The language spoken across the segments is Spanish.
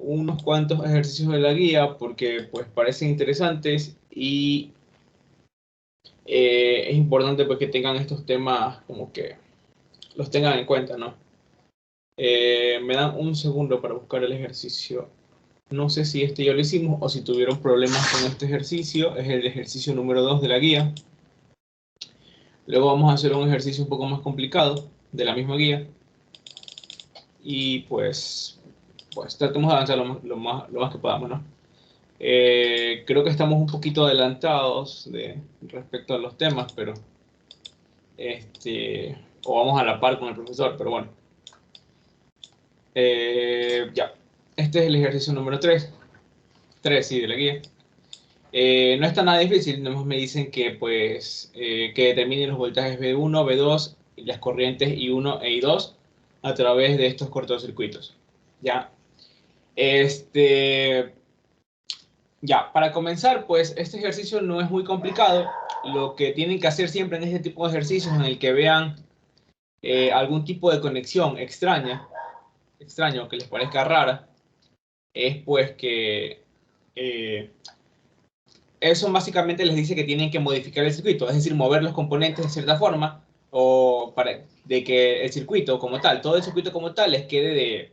unos cuantos ejercicios de la guía porque pues parecen interesantes y es importante pues que tengan estos temas como que los tengan en cuenta, ¿no? Me dan un segundo para buscar el ejercicio. No sé si este ya lo hicimos o si tuvieron problemas con este ejercicio. Es el ejercicio número 2 de la guía. Luego vamos a hacer un ejercicio un poco más complicado de la misma guía. Y pues tratemos de avanzar lo más que podamos, ¿no? Creo que estamos un poquito adelantados respecto a los temas, pero o vamos a la par con el profesor, pero bueno. Ya, este es el ejercicio número 3. 3, sí, de la guía. No está nada difícil, nomás me dicen que pues que determinen los voltajes B1, B2 y las corrientes I1 e I2 a través de estos cortocircuitos. Ya. Este, ya, para comenzar, pues este ejercicio no es muy complicado. Lo que tienen que hacer siempre en este tipo de ejercicios en el que vean algún tipo de conexión extraña o que les parezca rara, es pues que eh, eso básicamente les dice que tienen que modificar el circuito, es decir, mover los componentes de cierta forma o para de que el circuito como tal, todo el circuito como tal les quede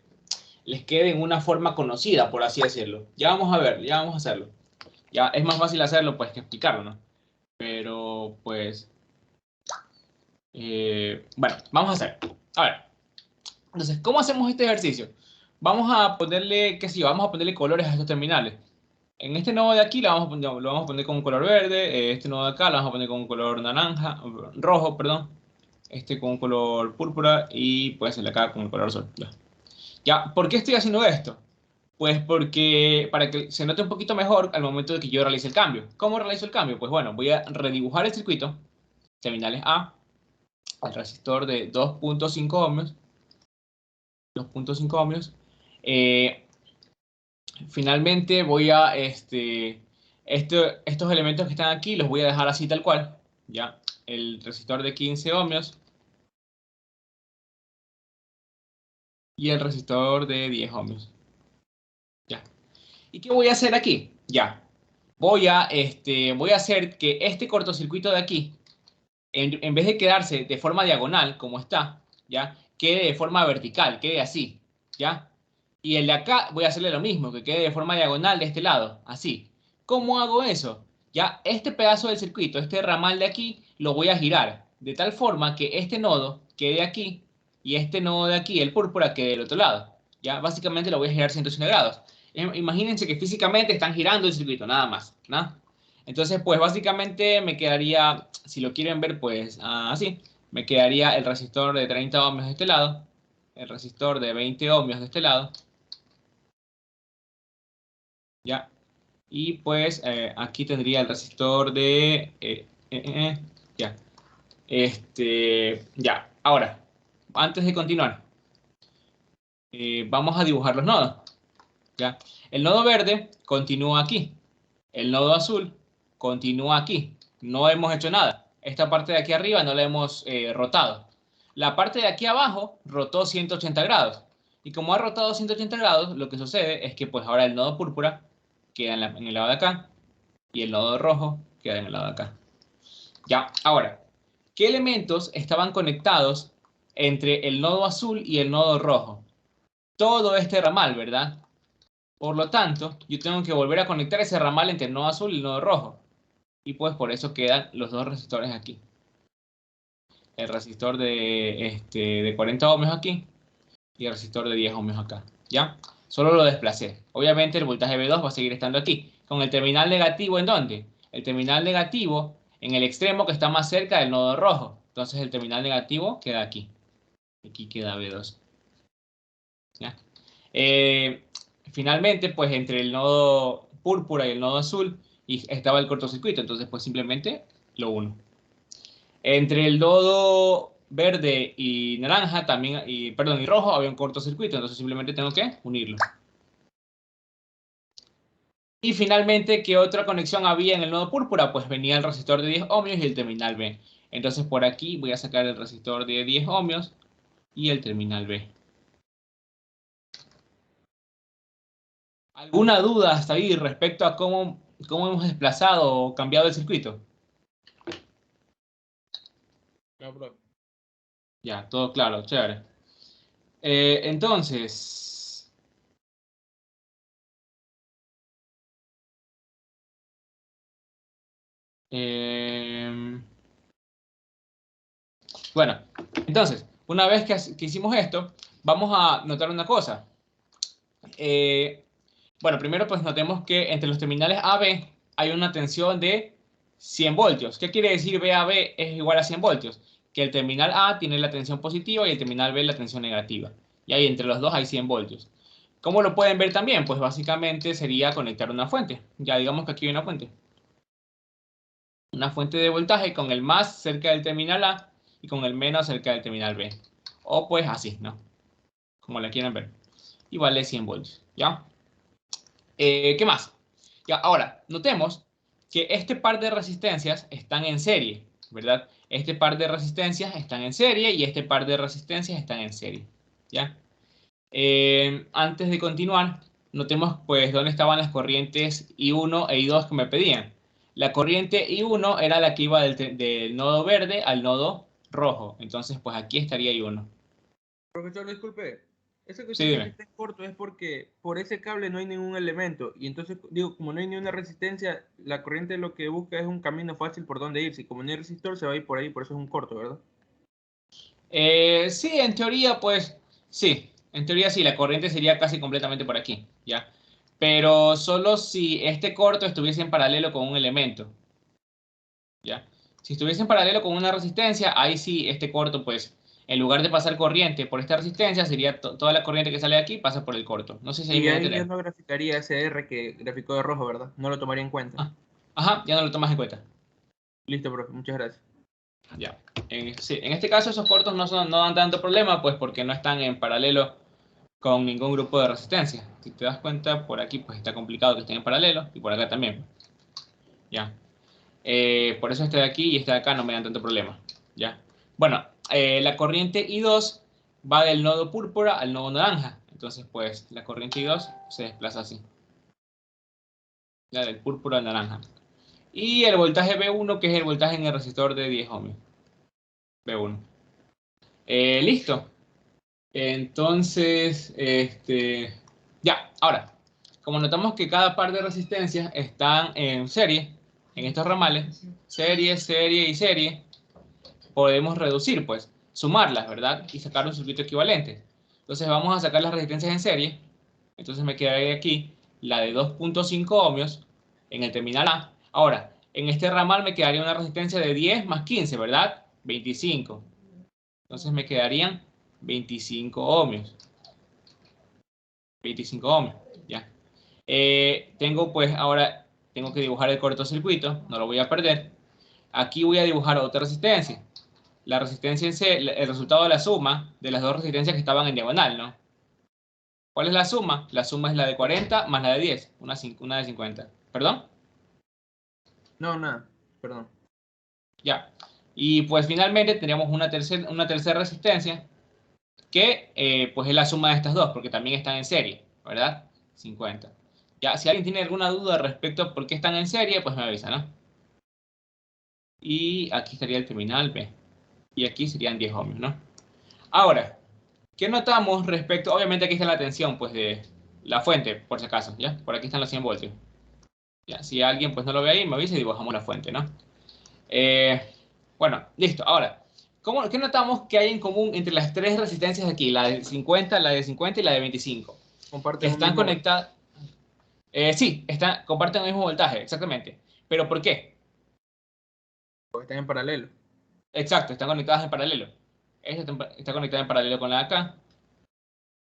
en una forma conocida, por así decirlo. Ya vamos a ver, ya vamos a hacerlo. Ya es más fácil hacerlo pues que explicarlo, ¿no? Pero pues bueno, vamos a hacer. A ver, entonces, ¿cómo hacemos este ejercicio? Vamos a ponerle, qué sé yo, vamos a ponerle colores a estos terminales. En este nodo de aquí lo vamos a poner con un color verde, este nodo de acá lo vamos a poner con un color naranja, rojo, perdón, este con un color púrpura y pues el de acá con el color azul. Ya. Ya, ¿por qué estoy haciendo esto? Pues porque para que se note un poquito mejor al momento de que yo realice el cambio. ¿Cómo realizo el cambio? Pues bueno, voy a redibujar el circuito, terminales A, al resistor de 2.5 ohmios, 2.5 ohmios. Eh, Finalmente voy a, estos elementos que están aquí los voy a dejar así tal cual, ¿ya? El resistor de 15 ohmios y el resistor de 10 ohmios, ¿ya? ¿Y qué voy a hacer aquí? Ya, voy a hacer que este cortocircuito de aquí, en vez de quedarse de forma diagonal, como está, ¿ya? Quede de forma vertical, quede así, ¿ya? Y el de acá voy a hacerle lo mismo, que quede de forma diagonal de este lado, así. ¿Cómo hago eso? Ya este pedazo del circuito, este ramal de aquí, lo voy a girar, de tal forma que este nodo quede aquí y este nodo de aquí, el púrpura, quede del otro lado. Ya básicamente lo voy a girar 180 grados. Imagínense que físicamente están girando el circuito, nada más, ¿no? Entonces, pues básicamente me quedaría, si lo quieren ver, pues así. Me quedaría el resistor de 30 ohmios de este lado, el resistor de 20 ohmios de este lado, ¿ya? Y pues aquí tendría el resistor de... ya. Ya. Ahora, antes de continuar, vamos a dibujar los nodos, ¿ya? El nodo verde continúa aquí. El nodo azul continúa aquí. No hemos hecho nada. Esta parte de aquí arriba no la hemos rotado. La parte de aquí abajo rotó 180 grados. Y como ha rotado 180 grados, lo que sucede es que pues ahora el nodo púrpura queda en el lado de acá y el nodo rojo queda en el lado de acá. Ya, ahora, ¿qué elementos estaban conectados entre el nodo azul y el nodo rojo? Todo este ramal, ¿verdad? Por lo tanto, yo tengo que volver a conectar ese ramal entre el nodo azul y el nodo rojo. Y pues por eso quedan los dos resistores aquí. El resistor de 40 ohmios aquí y el resistor de 10 ohmios acá. ¿Ya? Solo lo desplacé. Obviamente el voltaje B2 va a seguir estando aquí. Con el terminal negativo, ¿en dónde? El terminal negativo en el extremo que está más cerca del nodo rojo. Entonces el terminal negativo queda aquí. Aquí queda B2. ¿Ya? Eh, Finalmente, pues entre el nodo púrpura y el nodo azul estaba el cortocircuito. Entonces pues simplemente lo uno. Entre el nodo verde y naranja también, perdón, y rojo había un cortocircuito, entonces simplemente tengo que unirlo. Y finalmente, ¿qué otra conexión había en el nodo púrpura? Pues venía el resistor de 10 ohmios y el terminal B. Entonces por aquí voy a sacar el resistor de 10 ohmios y el terminal B. ¿Alguna duda hasta ahí respecto a cómo hemos desplazado o cambiado el circuito? No, bro. Ya, todo claro, chévere. Entonces, bueno, entonces, una vez que hicimos esto, vamos a notar una cosa. Bueno, primero pues notemos que entre los terminales AB hay una tensión de 100 voltios. ¿Qué quiere decir VAB es igual a 100 voltios? Que el terminal A tiene la tensión positiva y el terminal B la tensión negativa. Y ahí entre los dos hay 100 voltios. ¿Cómo lo pueden ver también? Pues básicamente sería conectar una fuente. Ya digamos que aquí hay una fuente. Una fuente de voltaje con el más cerca del terminal A y con el menos cerca del terminal B. O pues así, ¿no? Como la quieran ver. Y vale 100 voltios, ¿ya? ¿Qué más? Ya, ahora, notemos que este par de resistencias están en serie, ¿verdad? Este par de resistencias están en serie y este par de resistencias están en serie, ¿ya? Antes de continuar, notemos pues dónde estaban las corrientes I1 e I2 que me pedían. La corriente I1 era la que iba del nodo verde al nodo rojo, entonces pues aquí estaría I1. Profesor, disculpe. Eso que Sí, usted dice que dime. está en corto es porque por ese cable no hay ningún elemento. Y entonces, digo, como no hay ninguna resistencia, la corriente lo que busca es un camino fácil por donde irse. Y como no hay resistor, se va a ir por ahí, por eso es un corto, ¿verdad? Sí, en teoría, pues sí, en teoría sí, la corriente sería casi completamente por aquí, ¿ya? Pero solo si este corto estuviese en paralelo con un elemento, ¿ya? Si estuviese en paralelo con una resistencia, ahí sí, este corto, pues, en lugar de pasar corriente por esta resistencia, sería toda la corriente que sale de aquí pasa por el corto. No sé si ahí Y me voy a ahí ya entender. no graficaría ese R que graficó de rojo, ¿verdad? No lo tomaría en cuenta. Ah, ajá, ya no lo tomas en cuenta. Listo, profe, muchas gracias. Ya. Sí, en este caso esos cortos no dan tanto problema, pues porque no están en paralelo con ningún grupo de resistencia. Si te das cuenta, por aquí pues está complicado que estén en paralelo y por acá también. Ya. Por eso este de aquí y este de acá no me dan tanto problema. Ya. Bueno, la corriente I2 va del nodo púrpura al nodo naranja. Entonces, pues la corriente I2 se desplaza así. Ya, del púrpura al naranja. Y el voltaje B1, que es el voltaje en el resistor de 10 ohms. B1. Listo. Entonces, ya, ahora, como notamos que cada par de resistencias están en serie, en estos ramales, serie, serie y serie, podemos reducir, pues, sumarlas, ¿verdad? Y sacar un circuito equivalente. Entonces vamos a sacar las resistencias en serie. Entonces me quedaría aquí la de 2.5 ohmios en el terminal A. Ahora, en este ramal me quedaría una resistencia de 10 más 15, ¿verdad? 25. Entonces me quedarían 25 ohmios. 25 ohmios, ya. Tengo que dibujar el cortocircuito, no lo voy a perder. Aquí voy a dibujar otra resistencia. La resistencia en C, el resultado de la suma de las dos resistencias que estaban en diagonal, ¿no? ¿Cuál es la suma? La suma es la de 40 más la de 10, una de 50. ¿Perdón? No, nada, perdón. Ya. Y pues finalmente tendríamos una tercera resistencia que pues es la suma de estas dos, porque también están en serie, ¿verdad? 50. Ya, si alguien tiene alguna duda respecto a por qué están en serie, pues me avisa, ¿no? Y aquí estaría el terminal B. Y aquí serían 10 ohmios, ¿no? Ahora, ¿qué notamos respecto? Obviamente aquí está la tensión, pues, de la fuente, por si acaso, ¿ya? Por aquí están los 100 voltios. Ya, si alguien pues no lo ve ahí, me avisa y dibujamos la fuente, ¿no? Eh, bueno, listo. Ahora, ¿qué notamos que hay en común entre las tres resistencias de aquí? La de 50, la de 50 y la de 25. Que Comparten un están mismo voltaje, conectadas. Sí, comparten el mismo voltaje, exactamente. ¿Pero por qué? están en paralelo. Exacto, están conectadas en paralelo. Esta está conectada en paralelo con la de acá.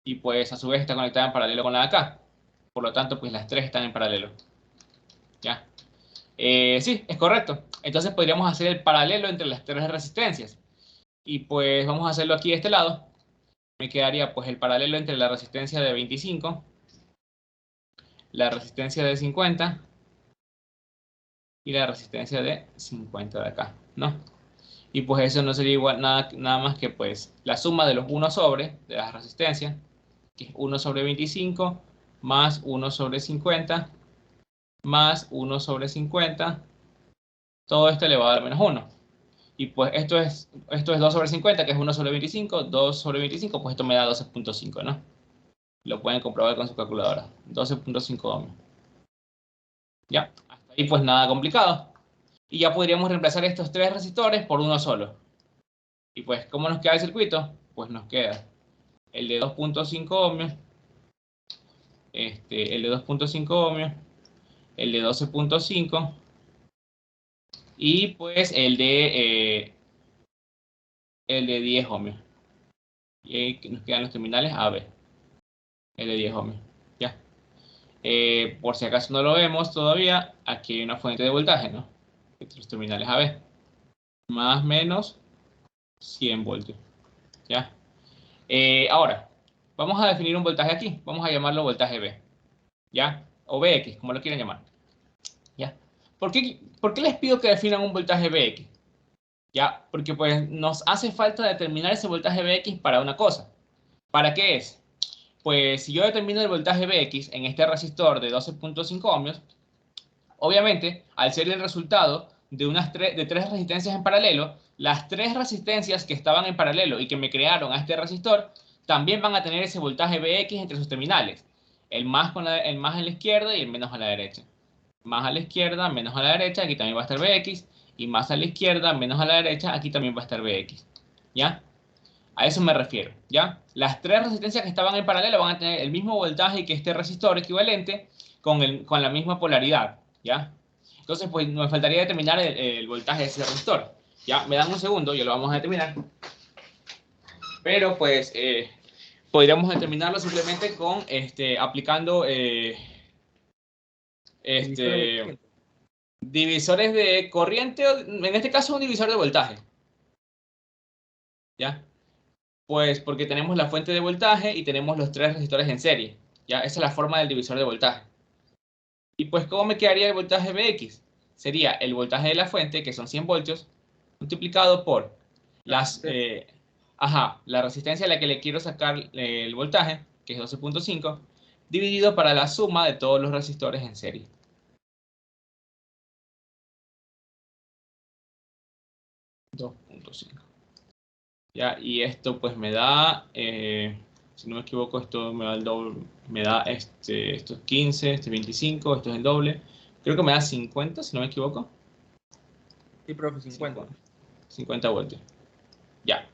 Y pues a su vez está conectada en paralelo con la de acá. Por lo tanto, pues las tres están en paralelo. ¿Ya? Sí, es correcto. Entonces podríamos hacer el paralelo entre las tres resistencias. Y pues vamos a hacerlo aquí de este lado. Me quedaría pues el paralelo entre la resistencia de 25, la resistencia de 50 y la resistencia de 50 de acá, ¿no? Y pues eso no sería igual nada más que pues la suma de los 1 sobre de las resistencias, que es 1 sobre 25 más 1 sobre 50, más 1 sobre 50. Todo esto elevado a menos 1. Y pues esto es 2 sobre 50, que es 1 sobre 25. 2 sobre 25, pues esto me da 12.5, ¿no? Lo pueden comprobar con su calculadora. 12.5 ohmios. Ya, hasta ahí pues nada complicado. Y ya podríamos reemplazar estos tres resistores por uno solo. Y pues, ¿cómo nos queda el circuito? Pues nos queda el de 2.5 ohmios, el de 2.5 ohmios, el de 12.5 y pues el de 10 ohmios. Y ahí nos quedan los terminales AB, el de 10 ohmios. Ya. Por si acaso no lo vemos todavía, aquí hay una fuente de voltaje, ¿no? Los terminales AB. Más o menos 100 voltios. ¿Ya? Ahora, vamos a definir un voltaje aquí. Vamos a llamarlo voltaje B. ¿Ya? O Bx, como lo quieran llamar. ¿Ya? ¿Por qué les pido que definan un voltaje Bx? ¿Ya? Porque pues nos hace falta determinar ese voltaje Bx para una cosa. ¿Para qué es? Pues si yo determino el voltaje Bx en este resistor de 12.5 ohmios, obviamente, al ser el resultado de tres resistencias en paralelo, las tres resistencias que estaban en paralelo y que me crearon a este resistor, también van a tener ese voltaje Bx entre sus terminales. El más en la izquierda y el menos a la derecha. Más a la izquierda, menos a la derecha, aquí también va a estar Bx. Y más a la izquierda, menos a la derecha, aquí también va a estar Bx. ¿Ya? A eso me refiero, ¿ya? Las tres resistencias que estaban en paralelo van a tener el mismo voltaje que este resistor equivalente con la misma polaridad, ¿ya? Entonces, pues nos faltaría determinar el voltaje de ese resistor. Ya, me dan un segundo, ya lo vamos a determinar. Pero, pues, podríamos determinarlo simplemente con, aplicando, divisores de corriente, en este caso un divisor de voltaje. ¿Ya? Pues porque tenemos la fuente de voltaje y tenemos los tres resistores en serie. ¿Ya? Esa es la forma del divisor de voltaje. Y pues, ¿cómo me quedaría el voltaje Bx? Sería el voltaje de la fuente, que son 100 voltios, multiplicado por la resistencia a la que le quiero sacar el voltaje, que es 12.5, dividido para la suma de todos los resistores en serie. Ya, y esto pues me da, si no me equivoco, esto me da el doble, me da esto es 15, este es 25, esto es el doble. Creo que me da 50, si no me equivoco. Sí, profe, 50. 50 voltios. Ya.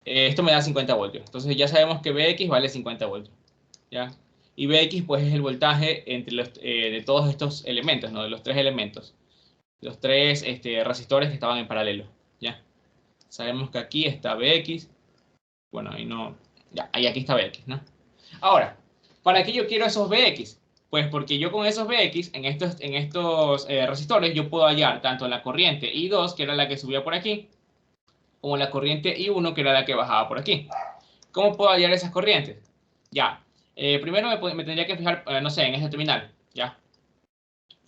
Esto me da 50 voltios. Entonces ya sabemos que Bx vale 50 voltios. ¿Ya? Y Bx pues es el voltaje entre de todos estos elementos, ¿no? De los tres elementos. Los tres resistores que estaban en paralelo. ¿Ya? Sabemos que aquí está Bx. Bueno, ahí no. Ya, ahí aquí está Bx, ¿no? Ahora, ¿para qué yo quiero esos Bx? Pues porque yo con esos Bx, en estos resistores, yo puedo hallar tanto la corriente I2, que era la que subía por aquí, como la corriente I1, que era la que bajaba por aquí. ¿Cómo puedo hallar esas corrientes? Ya, primero me tendría que fijar, no sé, en este terminal, ¿ya?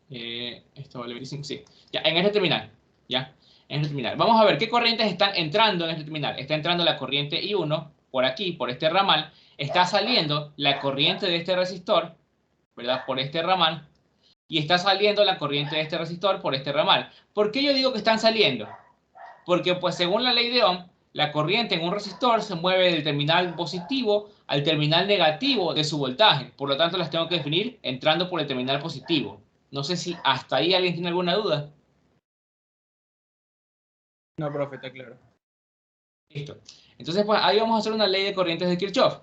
Esto vale 25, sí. Ya, en este terminal, ¿ya? En este terminal. Vamos a ver qué corrientes están entrando en este terminal. Está entrando la corriente I1 por aquí, por este ramal. Está saliendo la corriente de este resistor, ¿verdad? Por este ramal. Y está saliendo la corriente de este resistor por este ramal. ¿Por qué yo digo que están saliendo? Porque pues según la ley de Ohm, la corriente en un resistor se mueve del terminal positivo al terminal negativo de su voltaje. Por lo tanto, las tengo que definir entrando por el terminal positivo. No sé si hasta ahí alguien tiene alguna duda. No, profe, está claro. Listo. Entonces, pues ahí vamos a hacer una ley de corrientes de Kirchhoff.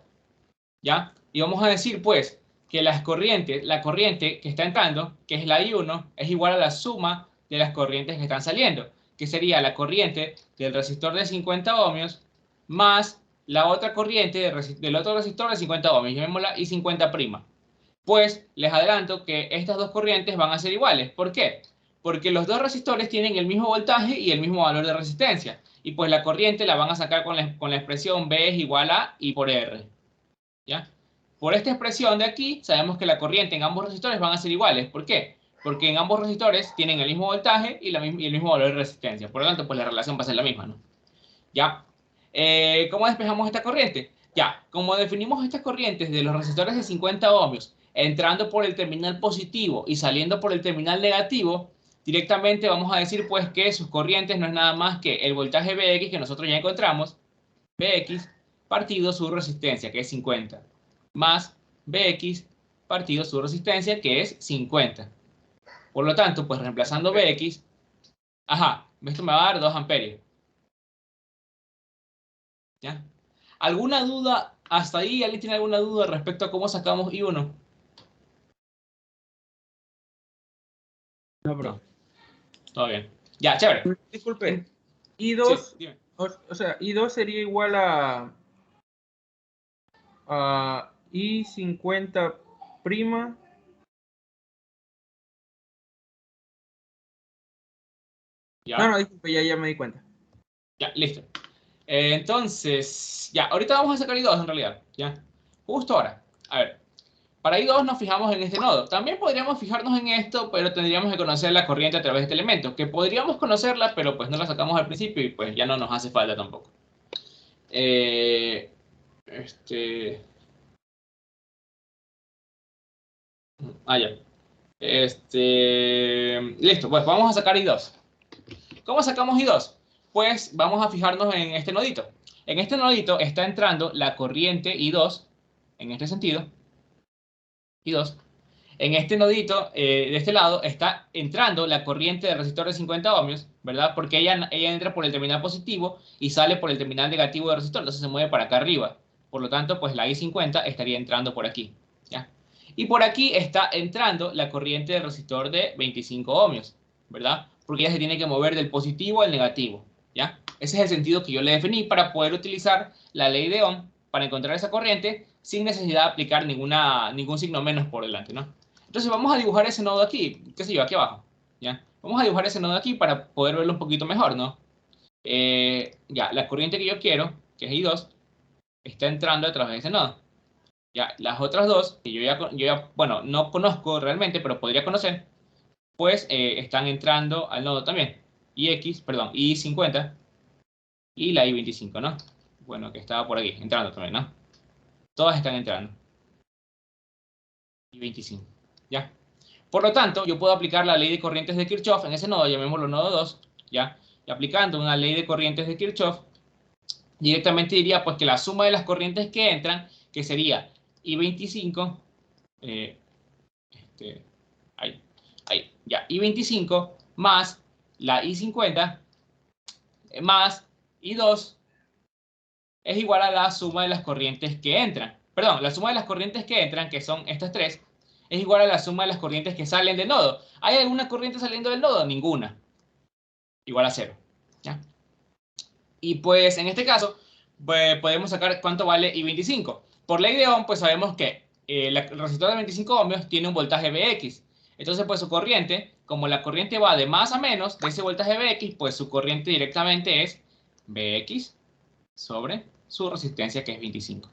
¿Ya? Y vamos a decir, pues, que la corriente que está entrando, que es la I1, es igual a la suma de las corrientes que están saliendo, que sería la corriente del resistor de 50 ohmios más la otra corriente del otro resistor de 50 ohmios, llamémosla I50'. Pues les adelanto que estas dos corrientes van a ser iguales. ¿Por qué? Porque los dos resistores tienen el mismo voltaje y el mismo valor de resistencia. Y pues la corriente la van a sacar con la expresión B es igual a I por R. ¿Ya? Por esta expresión de aquí, sabemos que la corriente en ambos resistores van a ser iguales. ¿Por qué? Porque en ambos resistores tienen el mismo voltaje y el mismo valor de resistencia. Por lo tanto, pues la relación va a ser la misma, ¿no? ¿Ya? ¿Cómo despejamos esta corriente? Ya, como definimos estas corrientes de los resistores de 50 ohmios entrando por el terminal positivo y saliendo por el terminal negativo, directamente vamos a decir pues que sus corrientes no es nada más que el voltaje Vx que nosotros ya encontramos, Vx partido su resistencia, que es 50, más Vx partido su resistencia, que es 50. Por lo tanto, pues reemplazando Vx, esto me va a dar 2 amperios. ¿Ya? ¿Alguna duda hasta ahí? ¿Alguien tiene alguna duda respecto a cómo sacamos I1? No, bro. No. Todo bien. Ya, chévere. Disculpe. I2, Sí, dime. o sea, I2 sería igual a I50 prima. Ya. No, disculpe, ya me di cuenta. Ya, listo. Entonces, ya, ahorita vamos a sacar I2 en realidad. Ya. Justo ahora. A ver. Para I2 nos fijamos en este nodo. También podríamos fijarnos en esto, pero tendríamos que conocer la corriente a través de este elemento. Que podríamos conocerla, pero pues no la sacamos al principio y pues ya no nos hace falta tampoco. Ya. Listo, pues vamos a sacar I2. ¿Cómo sacamos I2? Pues vamos a fijarnos en este nodito. En este nodito está entrando la corriente I2, en este sentido, I2. En este nodito, de este lado, está entrando la corriente del resistor de 50 ohmios, ¿verdad? Porque ella entra por el terminal positivo y sale por el terminal negativo del resistor, entonces se mueve para acá arriba. Por lo tanto, pues la I50 estaría entrando por aquí, ¿ya? Y por aquí está entrando la corriente del resistor de 25 ohmios, ¿verdad? Porque ella se tiene que mover del positivo al negativo, ¿ya? Ese es el sentido que yo le definí para poder utilizar la ley de Ohm para encontrar esa corriente sin necesidad de aplicar ningún signo menos por delante, ¿no? Entonces vamos a dibujar ese nodo aquí, qué sé yo, aquí abajo, ¿ya? Vamos a dibujar ese nodo aquí para poder verlo un poquito mejor, ¿no? Ya, la corriente que yo quiero, que es I2, está entrando a través de ese nodo. Ya, las otras dos, que yo ya, bueno, no conozco realmente, pero podría conocer, pues están entrando al nodo también. I50 y la I25, ¿no? Bueno, que estaba por aquí, entrando también, ¿no? Todas están entrando. I25, ¿ya? Por lo tanto, yo puedo aplicar la ley de corrientes de Kirchhoff en ese nodo, llamémoslo nodo 2, ¿ya? Y aplicando una ley de corrientes de Kirchhoff, directamente diría pues que la suma de las corrientes que entran, que sería I25, ya, I25 más la I50 más I2 es igual a la suma de las corrientes que entran. Perdón, la suma de las corrientes que entran, que son estas tres, es igual a la suma de las corrientes que salen del nodo. ¿Hay alguna corriente saliendo del nodo? Ninguna. Igual a 0. ¿Ya? Y pues en este caso, pues, podemos sacar cuánto vale I25. Por ley de Ohm, pues sabemos que el resistor de 25 ohmios tiene un voltaje Vx. Entonces, pues su corriente, como la corriente va de más a menos de ese voltaje Vx, pues su corriente directamente es Vx sobre su resistencia, que es 25.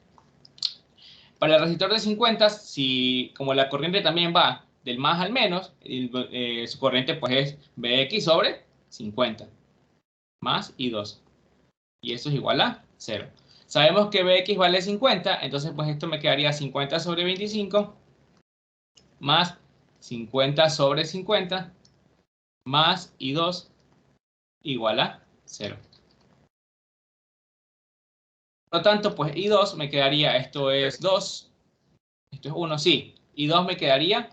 Para el resistor de 50, si como la corriente también va del más al menos, su corriente pues es Vx sobre 50 más I2. Y eso es igual a 0. Sabemos que Vx vale 50, entonces pues esto me quedaría 50 sobre 25 más 50 sobre 50 más I2 igual a 0. Por lo tanto, pues I2 me quedaría, esto es 2, esto es 1, sí. I2 me quedaría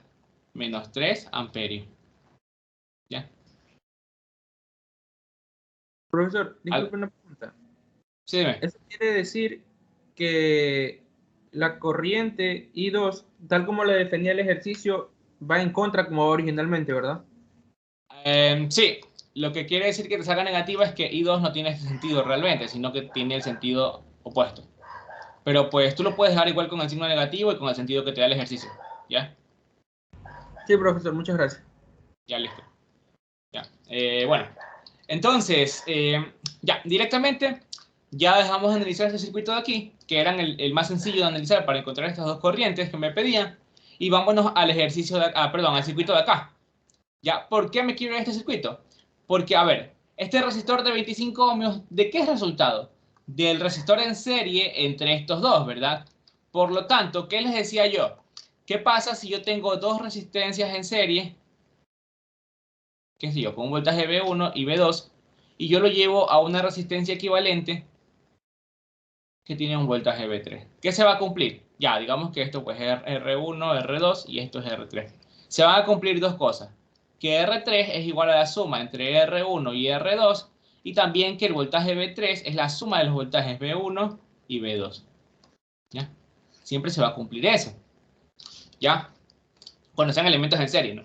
menos 3 amperios. ¿Ya? Profesor, disculpe una pregunta. Sí, dime. Eso quiere decir que la corriente I2, tal como la definía el ejercicio, va en contra como va originalmente, ¿verdad? Sí, lo que quiere decir que te salga negativa es que I2 no tiene este sentido realmente, sino que tiene el sentido opuesto. Pero pues tú lo puedes dejar igual con el signo negativo y con el sentido que te da el ejercicio. ¿Ya? Sí, profesor, muchas gracias. Ya, listo. Ya. Bueno, entonces, ya, directamente ya dejamos de analizar este circuito de aquí, que era el más sencillo de analizar para encontrar estas dos corrientes que me pedían. Y vámonos al ejercicio de al circuito de acá. Ya, ¿por qué me quiero ir a este circuito? Porque, a ver, este resistor de 25 ohmios, ¿de qué es resultado? Del resistor en serie entre estos dos, ¿verdad? Por lo tanto, ¿qué les decía yo? ¿Qué pasa si yo tengo dos resistencias en serie? Qué sé yo, con un voltaje V1 y V2, y yo lo llevo a una resistencia equivalente que tiene un voltaje V3. ¿Qué se va a cumplir? Ya, digamos que esto pues es R1, R2 y esto es R3. Se van a cumplir dos cosas. Que R3 es igual a la suma entre R1 y R2 y también que el voltaje V3 es la suma de los voltajes V1 y V2. ¿Ya? Siempre se va a cumplir eso. ¿Ya? Cuando sean elementos en serie, ¿no?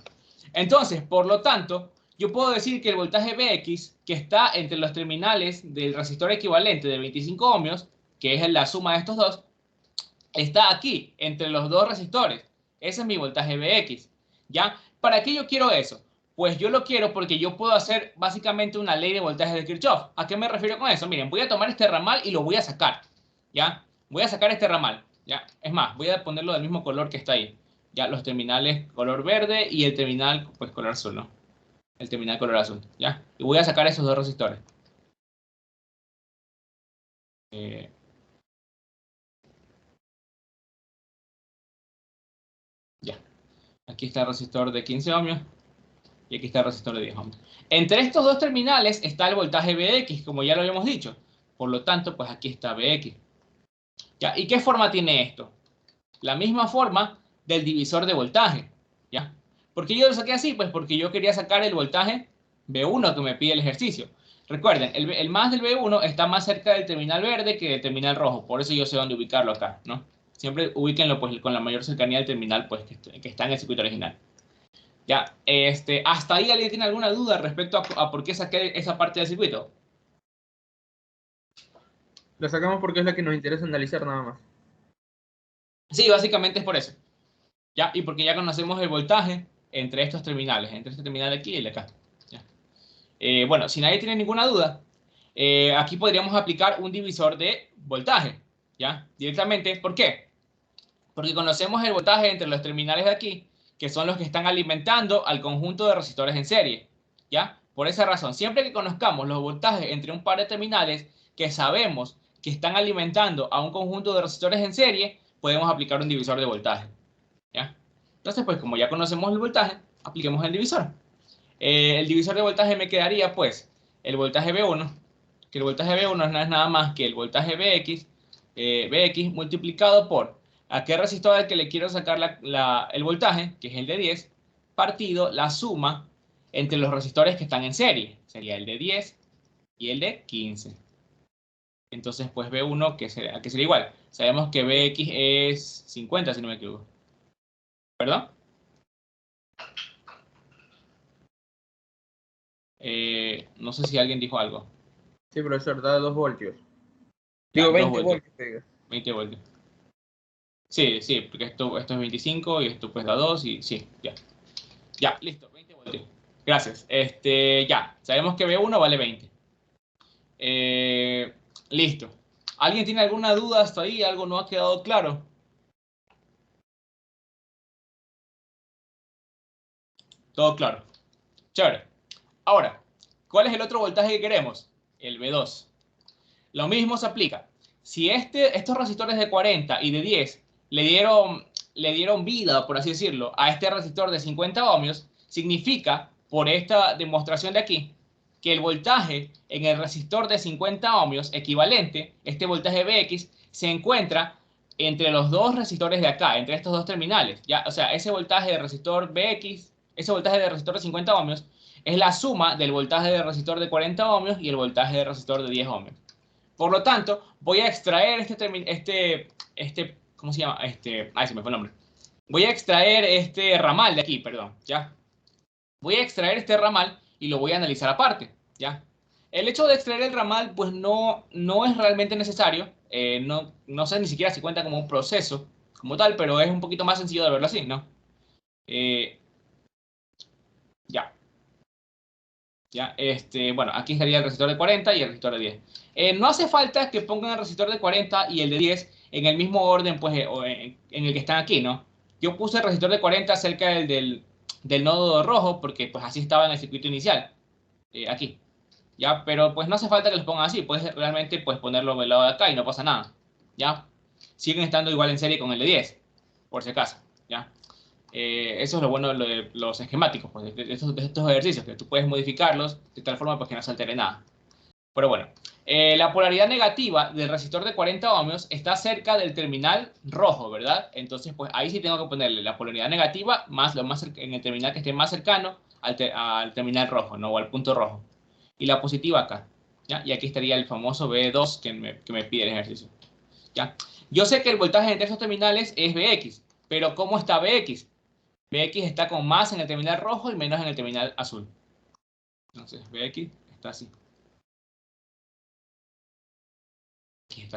Entonces, por lo tanto, yo puedo decir que el voltaje Vx, que está entre los terminales del resistor equivalente de 25 ohmios, que es la suma de estos dos, está aquí, entre los dos resistores. Ese es mi voltaje Vx. ¿Ya? ¿Para qué yo quiero eso? Pues yo lo quiero porque yo puedo hacer básicamente una ley de voltaje de Kirchhoff. ¿A qué me refiero con eso? Miren, voy a tomar este ramal y lo voy a sacar. ¿Ya? Voy a sacar este ramal. ¿Ya? Es más, voy a ponerlo del mismo color que está ahí. Ya, los terminales color verde y el terminal, pues, color azul, ¿no? El terminal color azul, ¿ya? Y voy a sacar esos dos resistores. Ya. Aquí está el resistor de 15 ohmios y aquí está el resistor de 10 ohmios. Entre estos dos terminales está el voltaje Vx, como ya lo habíamos dicho. Por lo tanto, pues aquí está Vx. ¿Ya? ¿Y qué forma tiene esto? La misma forma del divisor de voltaje, ¿ya? ¿Por qué yo lo saqué así? Pues porque yo quería sacar el voltaje V1 que me pide el ejercicio. Recuerden, el más del V1 está más cerca del terminal verde que del terminal rojo, por eso yo sé dónde ubicarlo acá, ¿no? Siempre ubíquenlo pues, con la mayor cercanía al terminal pues, que está en el circuito original. Ya, ¿hasta ahí alguien tiene alguna duda respecto a por qué saqué esa parte del circuito? La sacamos porque es la que nos interesa analizar nada más. Sí, básicamente es por eso. ¿Ya? Y porque ya conocemos el voltaje entre estos terminales, entre este terminal de aquí y el de acá. ¿Ya? Bueno, si nadie tiene ninguna duda, aquí podríamos aplicar un divisor de voltaje, ¿ya? Directamente, ¿por qué? Porque conocemos el voltaje entre los terminales de aquí, que son los que están alimentando al conjunto de resistores en serie, ¿ya? Por esa razón, siempre que conozcamos los voltajes entre un par de terminales que sabemos que están alimentando a un conjunto de resistores en serie, podemos aplicar un divisor de voltaje, ¿ya? Entonces, pues como ya conocemos el voltaje, apliquemos el divisor. El divisor de voltaje me quedaría, pues, el voltaje V1, que el voltaje V1 no es nada más que el voltaje Vx multiplicado por aquel resistor al que le quiero sacar el voltaje, que es el de 10, partido la suma entre los resistores que están en serie. Sería el de 10 y el de 15. Entonces, pues V1, que sería igual. Sabemos que Vx es 50, si no me equivoco. ¿Perdón? No sé si alguien dijo algo. Sí, profesor, da 2 voltios. Ya, Digo 2 20 voltios. voltios, diga. 20 voltios. Sí, sí, porque esto es 25 y esto pues da 2 y sí, ya. Ya, listo, 20 voltios. Gracias. Ya, sabemos que V1 vale 20. Listo. ¿Alguien tiene alguna duda hasta ahí? ¿Algo no ha quedado claro? Todo claro. Chévere. Ahora, ¿cuál es el otro voltaje que queremos? El V2. Lo mismo se aplica. Si estos resistores de 40 y de 10 le dieron vida, por así decirlo, a este resistor de 50 ohmios, significa, por esta demostración de aquí, que el voltaje en el resistor de 50 ohmios equivalente, este voltaje Vx, se encuentra entre los dos resistores de acá, entre estos dos terminales. ¿Ya? O sea, ese voltaje de resistor Vx, ese voltaje de resistor de 50 ohmios, es la suma del voltaje de resistor de 40 ohmios y el voltaje de resistor de 10 ohmios. Por lo tanto, voy a extraer ¿cómo se llama? Ay, se me fue el nombre. Voy a extraer este ramal de aquí, perdón, ¿ya? Voy a extraer este ramal y lo voy a analizar aparte, ¿ya? El hecho de extraer el ramal, pues no es realmente necesario. No sé ni siquiera si cuenta como un proceso como tal, pero es un poquito más sencillo de verlo así, ¿no? Eh, ya. ¿Ya? Bueno, aquí estaría el resistor de 40 y el resistor de 10. No hace falta que pongan el resistor de 40 y el de 10 en el mismo orden, pues, en el que están aquí, ¿no? Yo puse el resistor de 40 cerca del nodo rojo porque, pues, así estaba en el circuito inicial, aquí, ¿ya? Pero, pues, no hace falta que los pongan así. Puedes realmente, pues, ponerlo del lado de acá y no pasa nada, ¿ya? Siguen estando igual en serie con el de 10, por si acaso, ¿ya? Eso es lo bueno de los esquemáticos, pues, de estos ejercicios, que tú puedes modificarlos de tal forma pues, que no se altere nada. Pero bueno, la polaridad negativa del resistor de 40 ohmios está cerca del terminal rojo, ¿verdad? Entonces, pues ahí sí tengo que ponerle la polaridad negativa más en el terminal que esté más cercano al terminal rojo, ¿no? O al punto rojo. Y la positiva acá, ¿ya? Y aquí estaría el famoso V2 que me pide el ejercicio, ¿ya? Yo sé que el voltaje entre esos terminales es Vx, pero ¿cómo está Vx? Vx está con más en el terminal rojo y menos en el terminal azul. Entonces, Vx está así.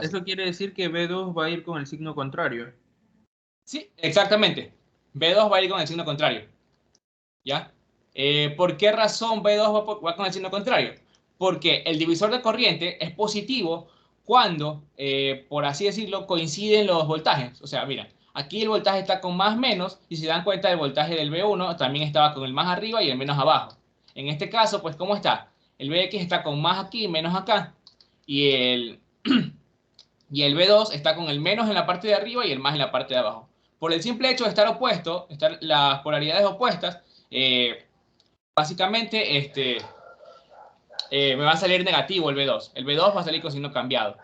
Eso quiere decir que B2 va a ir con el signo contrario. Sí, exactamente. B2 va a ir con el signo contrario. ¿Ya? ¿Por qué razón B2 va con el signo contrario? Porque el divisor de corriente es positivo cuando, por así decirlo, coinciden los voltajes. O sea, mira, aquí el voltaje está con más menos y si se dan cuenta el voltaje del B1 también estaba con el más arriba y el menos abajo. En este caso, pues, ¿cómo está? El Bx está con más aquí y menos acá. Y y el B2 está con el menos en la parte de arriba y el más en la parte de abajo. Por el simple hecho de estar opuesto, estar las polaridades opuestas, básicamente me va a salir negativo el B2. El B2 va a salir con signo cambiado.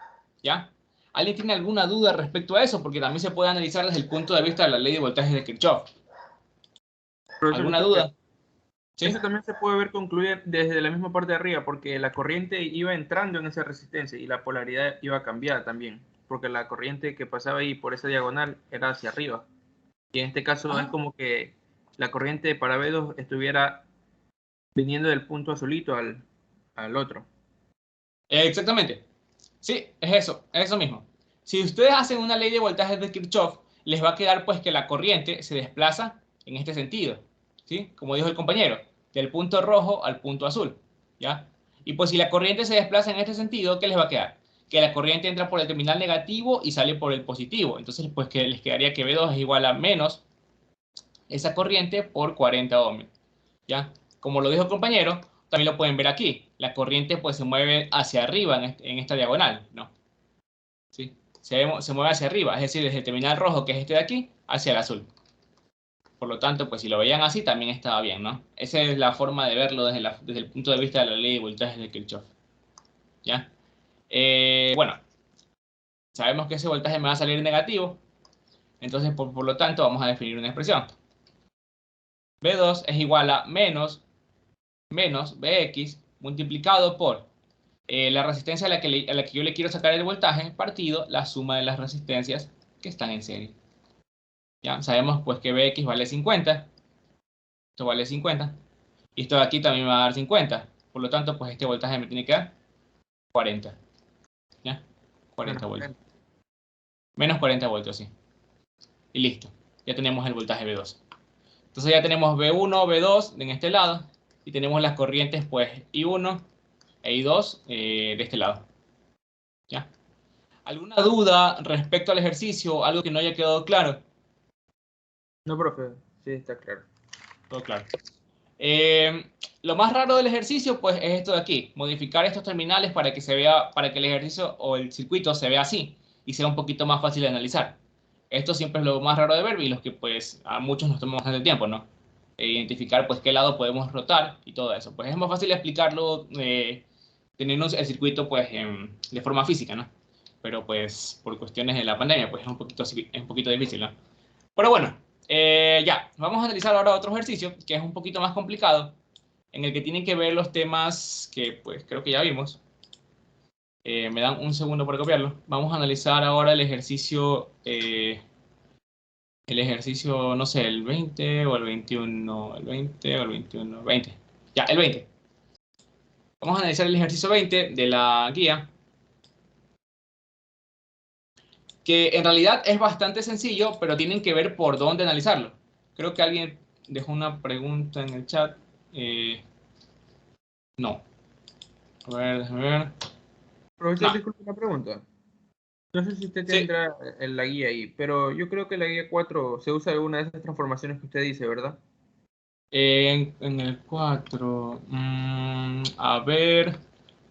¿Ya? ¿Alguien tiene alguna duda respecto a eso? Porque también se puede analizar desde el punto de vista de la ley de voltajes de Kirchhoff. Profesor, ¿Alguna duda? ¿Sí? eso también se puede ver concluir desde la misma parte de arriba, porque la corriente iba entrando en esa resistencia y la polaridad iba a cambiar también, porque la corriente que pasaba ahí por esa diagonal era hacia arriba. Y en este caso es Ah, como que la corriente para B2 estuviera viniendo del punto azulito al otro. exactamente. Sí, es eso mismo. Si ustedes hacen una ley de voltajes de Kirchhoff, les va a quedar pues que la corriente se desplaza en este sentido, ¿sí? Como dijo el compañero, del punto rojo al punto azul, ¿ya? Y pues si la corriente se desplaza en este sentido, ¿qué les va a quedar? Que la corriente entra por el terminal negativo y sale por el positivo. Entonces, pues que les quedaría que V2 es igual a menos esa corriente por 40 ohmios, ¿ya? Como lo dijo el compañero, también lo pueden ver aquí. La corriente pues se mueve hacia arriba en esta diagonal, ¿no? ¿Sí? Se mueve hacia arriba, es decir, desde el terminal rojo, que es este de aquí, hacia el azul. Por lo tanto, pues si lo veían así, también estaba bien, ¿no? Esa es la forma de verlo desde el punto de vista de la ley de voltajes de Kirchhoff, ¿ya? Bueno, sabemos que ese voltaje me va a salir negativo, entonces por lo tanto vamos a definir una expresión. B2 es igual a menos Bx multiplicado por la resistencia a la que yo le quiero sacar el voltaje partido la suma de las resistencias que están en serie. Ya sabemos pues que Bx vale 50, esto vale 50, y esto de aquí también me va a dar 50. Por lo tanto, pues este voltaje me tiene que dar 40. ¿Ya? 40 voltios. Menos 40 voltios, sí. Y listo. Ya tenemos el voltaje V2. Entonces ya tenemos V1, V2 en este lado, y tenemos las corrientes pues I1 e I2 de este lado. ¿Ya? ¿Alguna duda respecto al ejercicio? ¿Algo que no haya quedado claro? No, profe, sí, está claro. Todo claro. Eh, lo más raro del ejercicio, pues, es esto de aquí, modificar estos terminales para que se vea, para que el ejercicio o el circuito se vea así y sea un poquito más fácil de analizar. Esto siempre es lo más raro de ver y los que, pues, a muchos nos tomamos bastante tiempo, ¿no? Identificar, pues, qué lado podemos rotar y todo eso. Pues es más fácil explicarlo teniendo el circuito, pues, de forma física, ¿no? Pero, pues, por cuestiones de la pandemia, pues, es un poquito difícil, ¿no? Pero bueno, ya, vamos a analizar ahora otro ejercicio que es un poquito más complicado, en el que tienen que ver los temas que pues creo que ya vimos. Me dan un segundo para copiarlo. Vamos a analizar ahora el ejercicio, no sé, el 20 o el 21, el 20 o el 21, 20. Ya, el 20. Vamos a analizar el ejercicio 20 de la guía, que en realidad es bastante sencillo, pero tienen que ver por dónde analizarlo. Creo que alguien dejó una pregunta en el chat. No. A ver, déjame ver. Profesor, No. disculpe una pregunta. No sé si usted Sí. tendrá en la guía ahí, pero yo creo que la guía 4 se usa alguna de esas transformaciones que usted dice, ¿verdad? En el 4. A ver.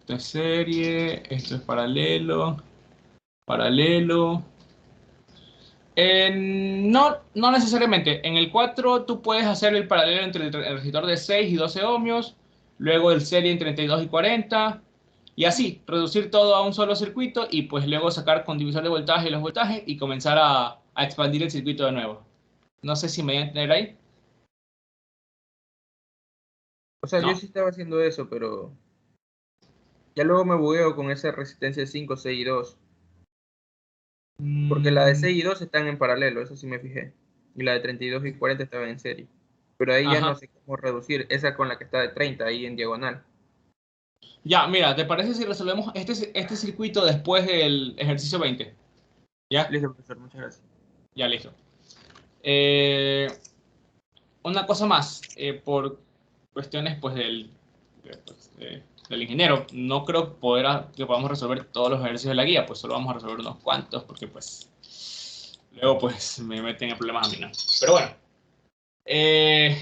Esto es serie. Esto es paralelo. Paralelo. No, no necesariamente. En el 4 tú puedes hacer el paralelo entre el resistor de 6 y 12 ohmios, luego el serie en 32 y 40, y así, reducir todo a un solo circuito y pues luego sacar con divisor de voltaje los voltajes y comenzar a expandir el circuito de nuevo. No sé si me voy a entender ahí, O sea, yo ¿no? sí estaba haciendo eso, pero ya luego me bugueo con esa resistencia 5, 6 y 2. Porque la de Mm, 6 y 2 están en paralelo, eso sí me fijé. Y la de 32 y 40 estaban en serie. Pero ahí ya no ajá. sé cómo reducir esa con la que está de 30 ahí en diagonal. Ya, mira, ¿te parece si resolvemos este circuito después del ejercicio 20? ¿Ya? Listo, profesor, muchas gracias. Ya, listo. Eh, una cosa más, por cuestiones pues del ingeniero, no creo que podamos resolver todos los ejercicios de la guía, pues solo vamos a resolver unos cuantos porque pues luego pues me meten en problemas a mí, ¿no? Pero bueno, eh,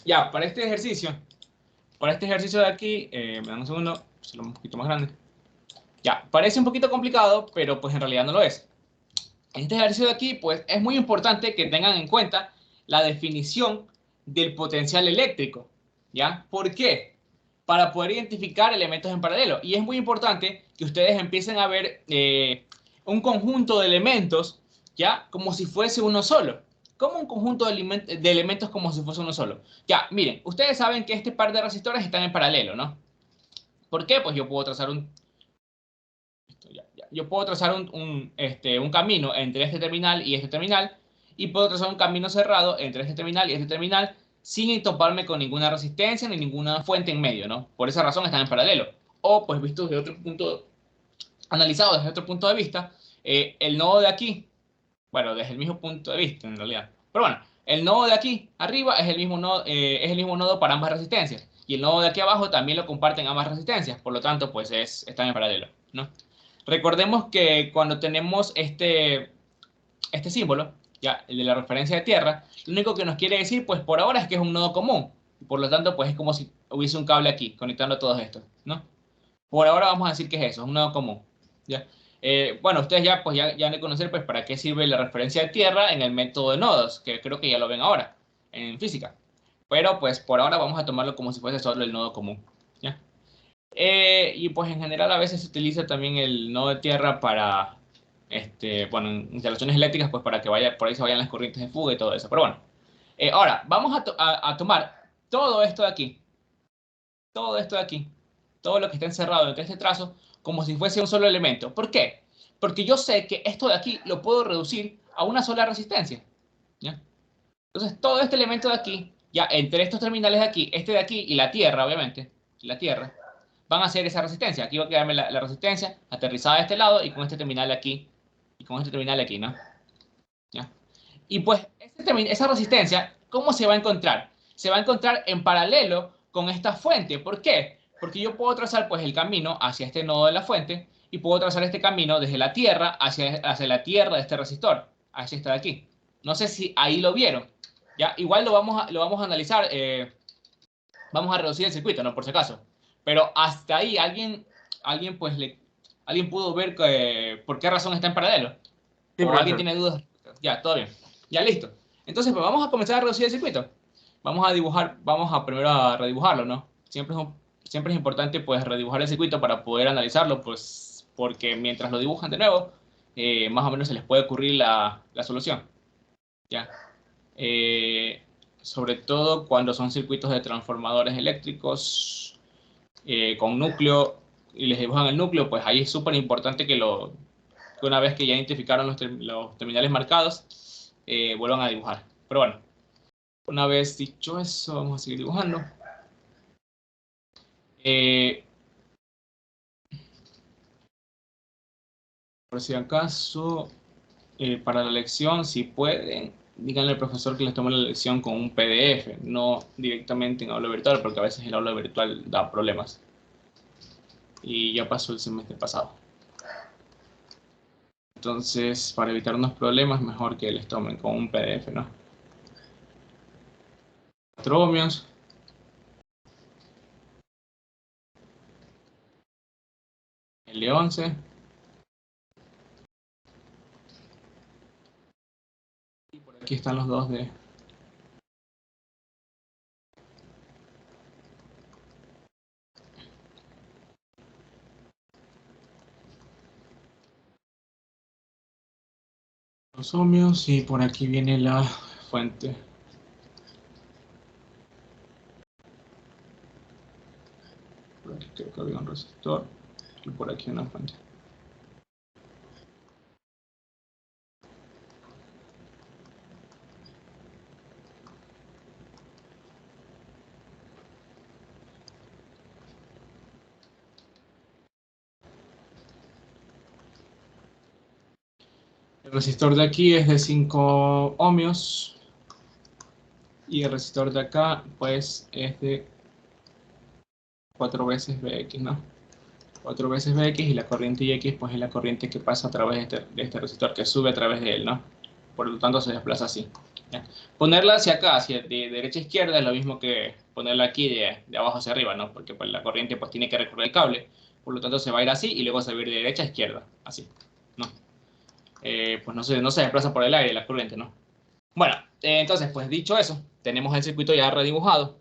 ya, para este ejercicio de aquí, me dan un segundo, hacerlo un poquito más grande. Ya, parece un poquito complicado, pero pues en realidad no lo es. En este ejercicio de aquí, pues es muy importante que tengan en cuenta la definición del potencial eléctrico, ¿ya? ¿Por qué? Para poder identificar elementos en paralelo. Y es muy importante que ustedes empiecen a ver un conjunto de elementos, ¿ya? Como si fuese uno solo. ¿Cómo un conjunto de elementos como si fuese uno solo? Ya, miren, ustedes saben que este par de resistores están en paralelo, ¿no? ¿Por qué? Pues yo puedo trazar yo puedo trazar un camino entre este terminal y este terminal y puedo trazar un camino cerrado entre este terminal y este terminal sin toparme con ninguna resistencia ni ninguna fuente en medio, ¿no? Por esa razón están en paralelo. O, pues, visto desde otro punto, analizado desde otro punto de vista, el nodo de aquí, bueno, desde el mismo punto de vista, en realidad. Pero bueno, el nodo de aquí arriba es el mismo nodo para ambas resistencias. Y el nodo de aquí abajo también lo comparten ambas resistencias. Por lo tanto, pues están en paralelo, ¿no? Recordemos que cuando tenemos este símbolo, ya, el de la referencia de tierra, lo único que nos quiere decir, pues por ahora es que es un nodo común. Por lo tanto, pues es como si hubiese un cable aquí conectando todos estos, ¿no? Por ahora vamos a decir que es eso, es un nodo común. ¿Ya? Bueno, ustedes ya, pues ya han de conocer pues, para qué sirve la referencia de tierra en el método de nodos, que creo que ya lo ven ahora en física. Pero pues por ahora vamos a tomarlo como si fuese solo el nodo común. ¿Ya? Y pues en general a veces se utiliza también el nodo de tierra para, bueno, en instalaciones eléctricas, pues para que por ahí se vayan las corrientes de fuga y todo eso. Pero bueno, ahora vamos a tomar todo esto de aquí, todo esto de aquí, todo lo que está encerrado entre este trazo, como si fuese un solo elemento. ¿Por qué? Porque yo sé que esto de aquí lo puedo reducir a una sola resistencia. ¿Ya? Entonces, todo este elemento de aquí, ya entre estos terminales de aquí, este de aquí y la Tierra, obviamente, la Tierra, van a hacer esa resistencia. Aquí va a quedarme la resistencia aterrizada de este lado y con este terminal de aquí, y con este terminal de aquí, ¿no? ¿Ya? Y pues esa resistencia, ¿cómo se va a encontrar? Se va a encontrar en paralelo con esta fuente. ¿Por qué? Porque yo puedo trazar pues el camino hacia este nodo de la fuente y puedo trazar este camino desde la Tierra hacia la Tierra de este resistor, hacia esta de aquí. No sé si ahí lo vieron. ¿Ya? Igual lo vamos a analizar, vamos a reducir el circuito, ¿no? Por si acaso. Pero hasta ahí alguien pues alguien pudo ver por qué razón está en paralelo. Sí, ¿O alguien profesor. tiene dudas? Ya, todo bien. Ya listo. Entonces, pues vamos a comenzar a reducir el circuito. Vamos a dibujar, vamos a primero a redibujarlo, ¿no? Siempre es importante, pues, redibujar el circuito para poder analizarlo, pues, porque mientras lo dibujan de nuevo, más o menos se les puede ocurrir la solución, ¿ya? Eh, sobre todo cuando son circuitos de transformadores eléctricos con núcleo y les dibujan el núcleo, pues ahí es súper importante que una vez que ya identificaron los terminales marcados, vuelvan a dibujar. Pero bueno, una vez dicho eso, vamos a seguir dibujando. Eh, por si acaso, para la lección, si pueden, díganle al profesor que les tome la lección con un PDF, no directamente en aula virtual, porque a veces el aula virtual da problemas. Y ya pasó el semestre pasado. Entonces, para evitar unos problemas, mejor que les tomen con un PDF, ¿no? 4 ohmios. L11. Aquí están los dos de... los ohmios y por aquí viene la fuente. Por aquí creo que había un resistor y por aquí una fuente. El resistor de aquí es de 5 ohmios y el resistor de acá pues es de 4 veces Vx, ¿no? 4 veces Vx y la corriente Ix pues es la corriente que pasa a través de este resistor, que sube a través de él, ¿no? Por lo tanto se desplaza así. ¿Ya? Ponerla hacia acá, hacia de derecha a izquierda, es lo mismo que ponerla aquí de abajo hacia arriba, ¿no? Porque pues, la corriente pues tiene que recorrer el cable, por lo tanto se va a ir así y luego se va a ir de derecha a izquierda, así, ¿no? Pues no se desplaza por el aire la corriente, ¿no? Bueno, entonces pues dicho eso, tenemos el circuito ya redibujado,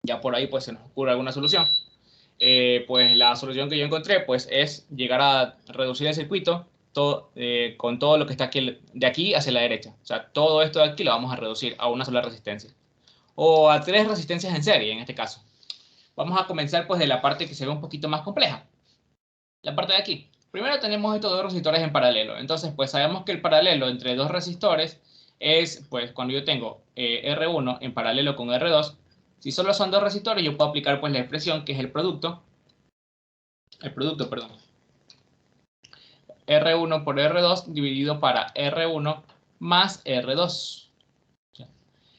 ya por ahí pues se nos ocurre alguna solución. Pues la solución que yo encontré pues es llegar a reducir el circuito con todo lo que está aquí, de aquí hacia la derecha. O sea, todo esto de aquí lo vamos a reducir a una sola resistencia. O a 3 resistencias en serie, en este caso. Vamos a comenzar pues de la parte que se ve un poquito más compleja. La parte de aquí. Primero tenemos estos dos resistores en paralelo. Entonces pues sabemos que el paralelo entre dos resistores es pues cuando yo tengo R1 en paralelo con R2. Si solo son dos resistores yo puedo aplicar pues la expresión que es el producto, perdón, R1 por R2 dividido para R1 más R2.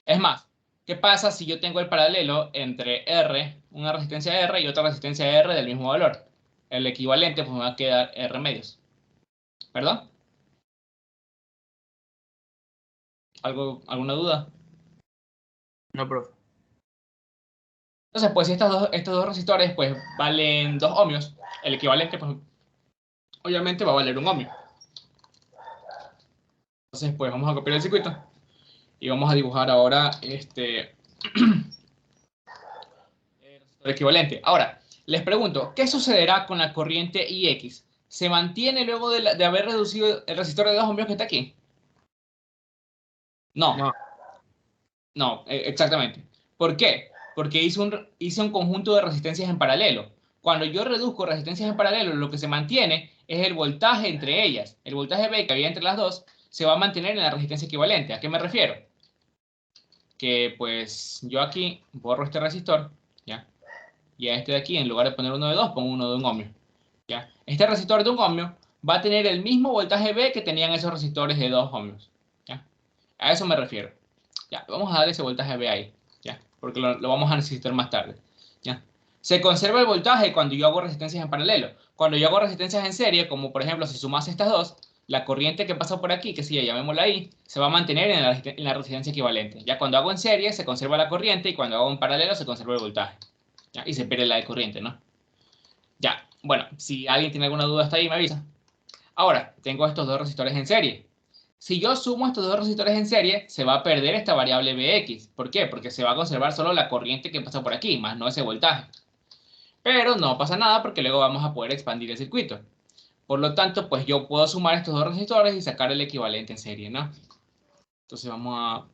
Es más, ¿qué pasa si yo tengo el paralelo entre R, una resistencia R y otra resistencia R del mismo valor? El equivalente pues me va a quedar R medios. ¿Perdón? ¿Alguna duda? No, profe. Entonces, pues si estos dos resistores pues valen 2 ohmios, el equivalente pues obviamente va a valer 1 ohmio. Entonces, pues vamos a copiar el circuito y vamos a dibujar ahora el resistor equivalente. Ahora, les pregunto, ¿qué sucederá con la corriente IX? ¿Se mantiene luego de haber reducido el resistor de 2 ohmios que está aquí? No, no, exactamente. ¿Por qué? Porque hice un conjunto de resistencias en paralelo. Cuando yo reduzco resistencias en paralelo, lo que se mantiene es el voltaje entre ellas. El voltaje V que había entre las dos se va a mantener en la resistencia equivalente. ¿A qué me refiero? Que pues yo aquí borro este resistor, ¿ya? Y a este de aquí, en lugar de poner uno de 2, pongo uno de 1 ohmio, ¿ya? Este resistor de 1 ohmio va a tener el mismo voltaje V que tenían esos resistores de 2 ohmios, ¿ya? A eso me refiero. Ya, vamos a darle ese voltaje V ahí, ¿ya? Porque lo vamos a necesitar más tarde, ¿ya? Se conserva el voltaje cuando yo hago resistencias en paralelo. Cuando yo hago resistencias en serie, como por ejemplo si sumas estas dos, la corriente que pasa por aquí, que sí, llamémosla ahí, se va a mantener en la resistencia equivalente. Ya cuando hago en serie se conserva la corriente y cuando hago en paralelo se conserva el voltaje, ¿ya? Y se pierde la de corriente, ¿no? Ya, bueno, si alguien tiene alguna duda hasta ahí me avisa. Ahora, tengo estos dos resistores en serie. Si yo sumo estos dos resistores en serie, se va a perder esta variable Vx. ¿Por qué? Porque se va a conservar solo la corriente que pasa por aquí, más no ese voltaje. Pero no pasa nada porque luego vamos a poder expandir el circuito. Por lo tanto, pues yo puedo sumar estos dos resistores y sacar el equivalente en serie, ¿no? Entonces vamos a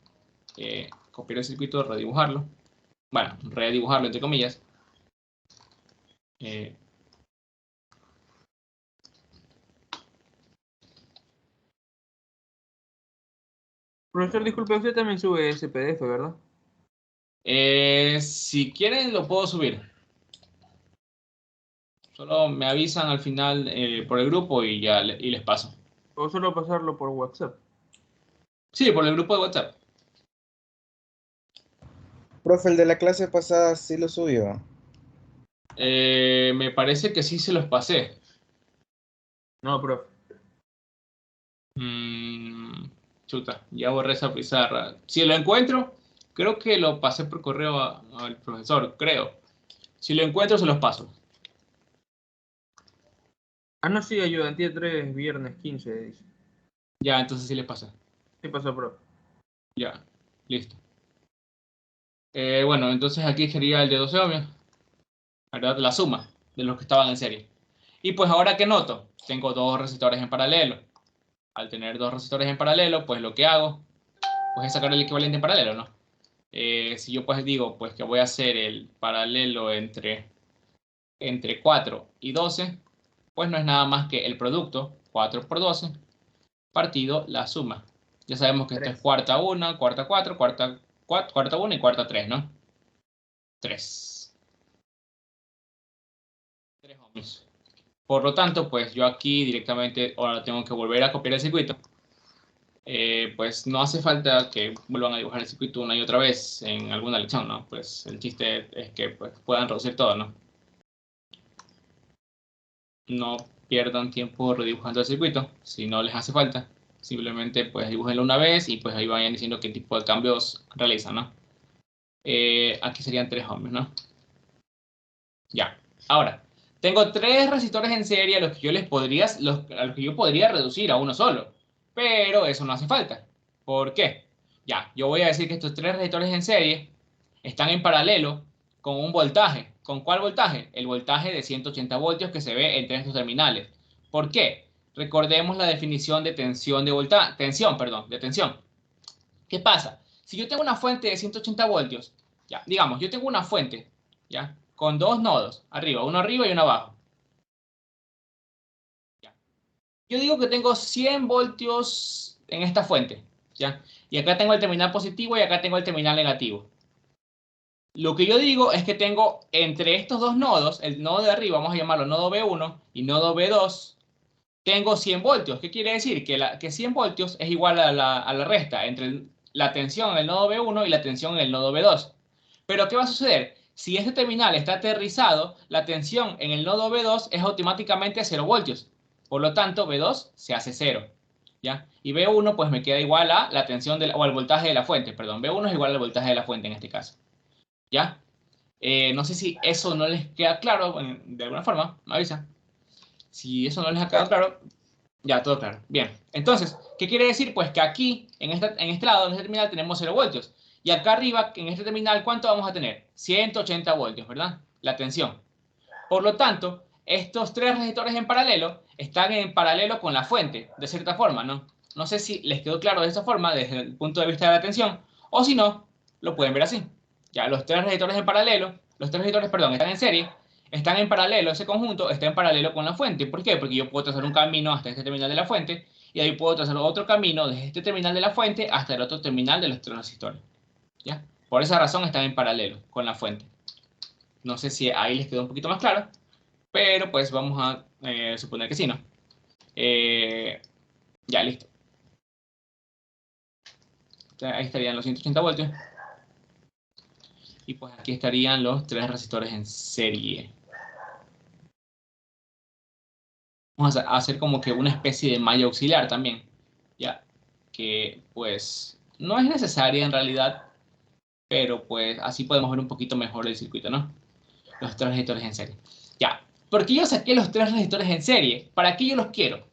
copiar el circuito, redibujarlo. Bueno, redibujarlo entre comillas. Eh, Profesor, disculpe, usted también sube ese PDF, ¿verdad? si quieren lo puedo subir. Solo me avisan al final por el grupo y ya y les paso. O solo pasarlo por WhatsApp. Sí, por el grupo de WhatsApp. Profe, el de la clase pasada sí lo subió. Me parece que sí se los pasé. No, profe. Chuta, ya borré esa pizarra. Si lo encuentro, creo que lo pasé por correo al profesor, creo. Si lo encuentro, se los paso. Ah, no, sí, ayudantía 3, viernes 15, dice. Ya, entonces sí les pasé. ¿Qué pasó, profe? Ya, listo. Bueno, entonces aquí sería el de 12 ohmios, ¿verdad? La suma de los que estaban en serie. Y pues ahora que noto, tengo dos resistores en paralelo. Al tener dos resistores en paralelo, pues lo que hago pues es sacar el equivalente en paralelo, ¿no? Si yo pues digo pues que voy a hacer el paralelo entre 4 y 12, pues no es nada más que el producto, 4 por 12, partido la suma. Ya sabemos que esto es 3. cuarta 1, cuarta 4, cuarta 1 y cuarta 3, ¿no? 3. 3 ohmios. Por lo tanto, pues yo aquí directamente ahora tengo que volver a copiar el circuito. Pues no hace falta que vuelvan a dibujar el circuito una y otra vez en alguna lección, ¿no? Pues el chiste es que pues, puedan reducir todo, ¿no? No pierdan tiempo redibujando el circuito si no les hace falta. Simplemente pues dibújenlo una vez y pues ahí vayan diciendo qué tipo de cambios realizan, ¿no? Aquí serían 3 ohmios, ¿no? Ya. Ahora, tengo 3 resistores en serie a los que yo podría reducir a uno solo. Pero eso no hace falta. ¿Por qué? Ya, yo voy a decir que estos 3 resistores en serie están en paralelo con un voltaje. ¿Con cuál voltaje? El voltaje de 180 voltios que se ve entre estos terminales. ¿Por qué? Recordemos la definición de tensión de tensión. ¿Qué pasa? Si yo tengo una fuente de 180 voltios, ya, digamos, yo tengo una fuente, ya, con dos nodos, uno arriba y uno abajo. Ya. Yo digo que tengo 100 voltios en esta fuente, ya, y acá tengo el terminal positivo y acá tengo el terminal negativo. Lo que yo digo es que tengo entre estos dos nodos, el nodo de arriba, vamos a llamarlo nodo B1 y nodo B2, tengo 100 voltios. ¿Qué quiere decir? Que 100 voltios es igual a la resta entre la tensión en el nodo B1 y la tensión en el nodo B2. Pero ¿qué va a suceder? Si este terminal está aterrizado, la tensión en el nodo B2 es automáticamente 0 voltios. Por lo tanto, B2 se hace 0. ¿Ya? Y B1 pues me queda igual a la tensión o al voltaje de la fuente. Perdón, B1 es igual al voltaje de la fuente en este caso. ¿Ya? No sé si eso no les queda claro de alguna forma, me avisa. Si eso no les ha quedado claro, ya, todo claro. Bien, entonces, ¿qué quiere decir? Pues que aquí, en este lado, en este terminal, tenemos 0 voltios. Y acá arriba, en este terminal, ¿cuánto vamos a tener? 180 voltios, ¿verdad? La tensión. Por lo tanto, estos 3 resistores en paralelo están en paralelo con la fuente, de cierta forma, ¿no? No sé si les quedó claro de esta forma, desde el punto de vista de la tensión, o si no, lo pueden ver así. Ya, los 3 resistores en paralelo, los 3 resistores, perdón, están en serie, están en paralelo, ese conjunto está en paralelo con la fuente. ¿Por qué? Porque yo puedo trazar un camino hasta este terminal de la fuente y ahí puedo trazar otro camino desde este terminal de la fuente hasta el otro terminal de los transistores. ¿Ya? Por esa razón están en paralelo con la fuente. No sé si ahí les quedó un poquito más claro, pero pues vamos a suponer que sí, ¿no? Ya, listo. Ahí estarían los 180 voltios. Y pues aquí estarían los 3 resistores en serie. Vamos a hacer como que una especie de malla auxiliar también, ya, que pues no es necesaria en realidad, pero pues así podemos ver un poquito mejor el circuito, ¿no? Los 3 resistores en serie. Ya, ¿por qué yo saqué los 3 resistores en serie? ¿Para qué yo los quiero?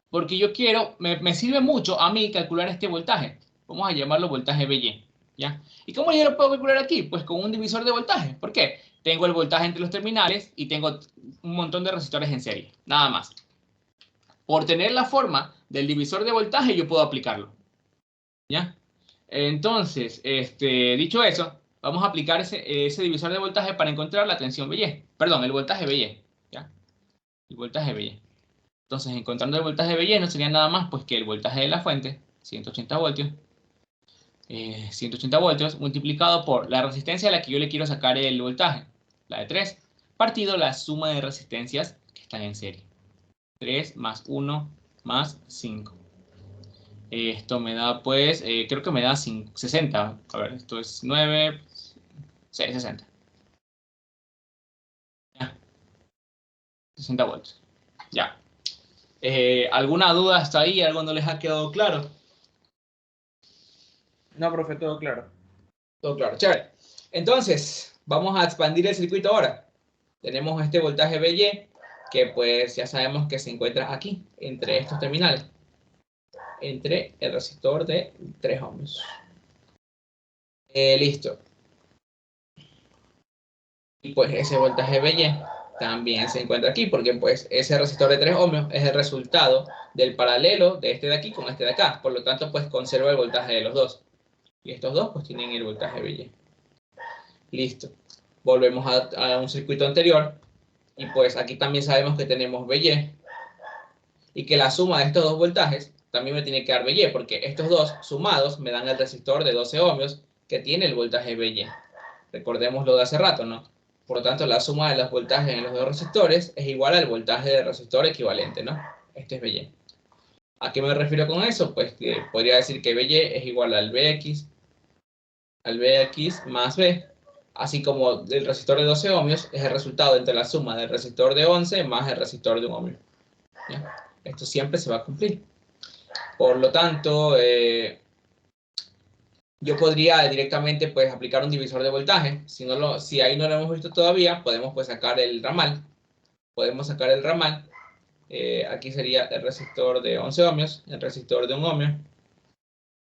Porque yo quiero, me sirve mucho a mí calcular este voltaje. Vamos a llamarlo voltaje BY, ¿ya? ¿Y cómo yo lo puedo calcular aquí? Pues con un divisor de voltaje. ¿Por qué? Tengo el voltaje entre los terminales y tengo un montón de resistores en serie, nada más. Por tener la forma del divisor de voltaje, yo puedo aplicarlo, ¿ya? Entonces, dicho eso, vamos a aplicar ese divisor de voltaje para encontrar la tensión BY. Perdón, el voltaje BY, ¿ya? El voltaje BY. Entonces, encontrando el voltaje BY no sería nada más pues que el voltaje de la fuente, 180 voltios, 180 voltios multiplicado por la resistencia a la que yo le quiero sacar el voltaje, la de 3, partido la suma de resistencias que están en serie. 3 más 1 más 5. Esto me da pues, creo que me da 60. A ver, esto es 9, 6, 60. Ya, 60 voltios. Ya. ¿Alguna duda hasta ahí? ¿Algo no les ha quedado claro? No, profe, todo claro. Todo claro, chévere. Entonces, vamos a expandir el circuito ahora. Tenemos este voltaje BY, que pues ya sabemos que se encuentra aquí, entre estos terminales. entre el resistor de 3 ohmios. Listo. Y pues ese voltaje VY también se encuentra aquí, porque pues ese resistor de 3 ohmios es el resultado del paralelo de este de aquí con este de acá. Por lo tanto, pues conserva el voltaje de los dos. Y estos dos pues tienen el voltaje VY. Listo. Volvemos a un circuito anterior. Y pues aquí también sabemos que tenemos VY. Y que la suma de estos dos voltajes también me tiene que dar VY, porque estos dos sumados me dan el resistor de 12 ohmios que tiene el voltaje VY. Recordemos lo de hace rato, ¿no? Por lo tanto, la suma de los voltajes en los dos resistores es igual al voltaje del resistor equivalente, ¿no? Este es VY. ¿A qué me refiero con eso? Pues que podría decir que VY es igual al VX más V, así como el resistor de 12 ohmios es el resultado entre la suma del resistor de 11 más el resistor de 1 ohmio. ¿Ya? Esto siempre se va a cumplir. Por lo tanto, yo podría directamente pues aplicar un divisor de voltaje. Si ahí no lo hemos visto todavía, podemos pues sacar el ramal. Podemos sacar el ramal. Aquí sería el resistor de 11 ohmios, el resistor de 1 ohmio.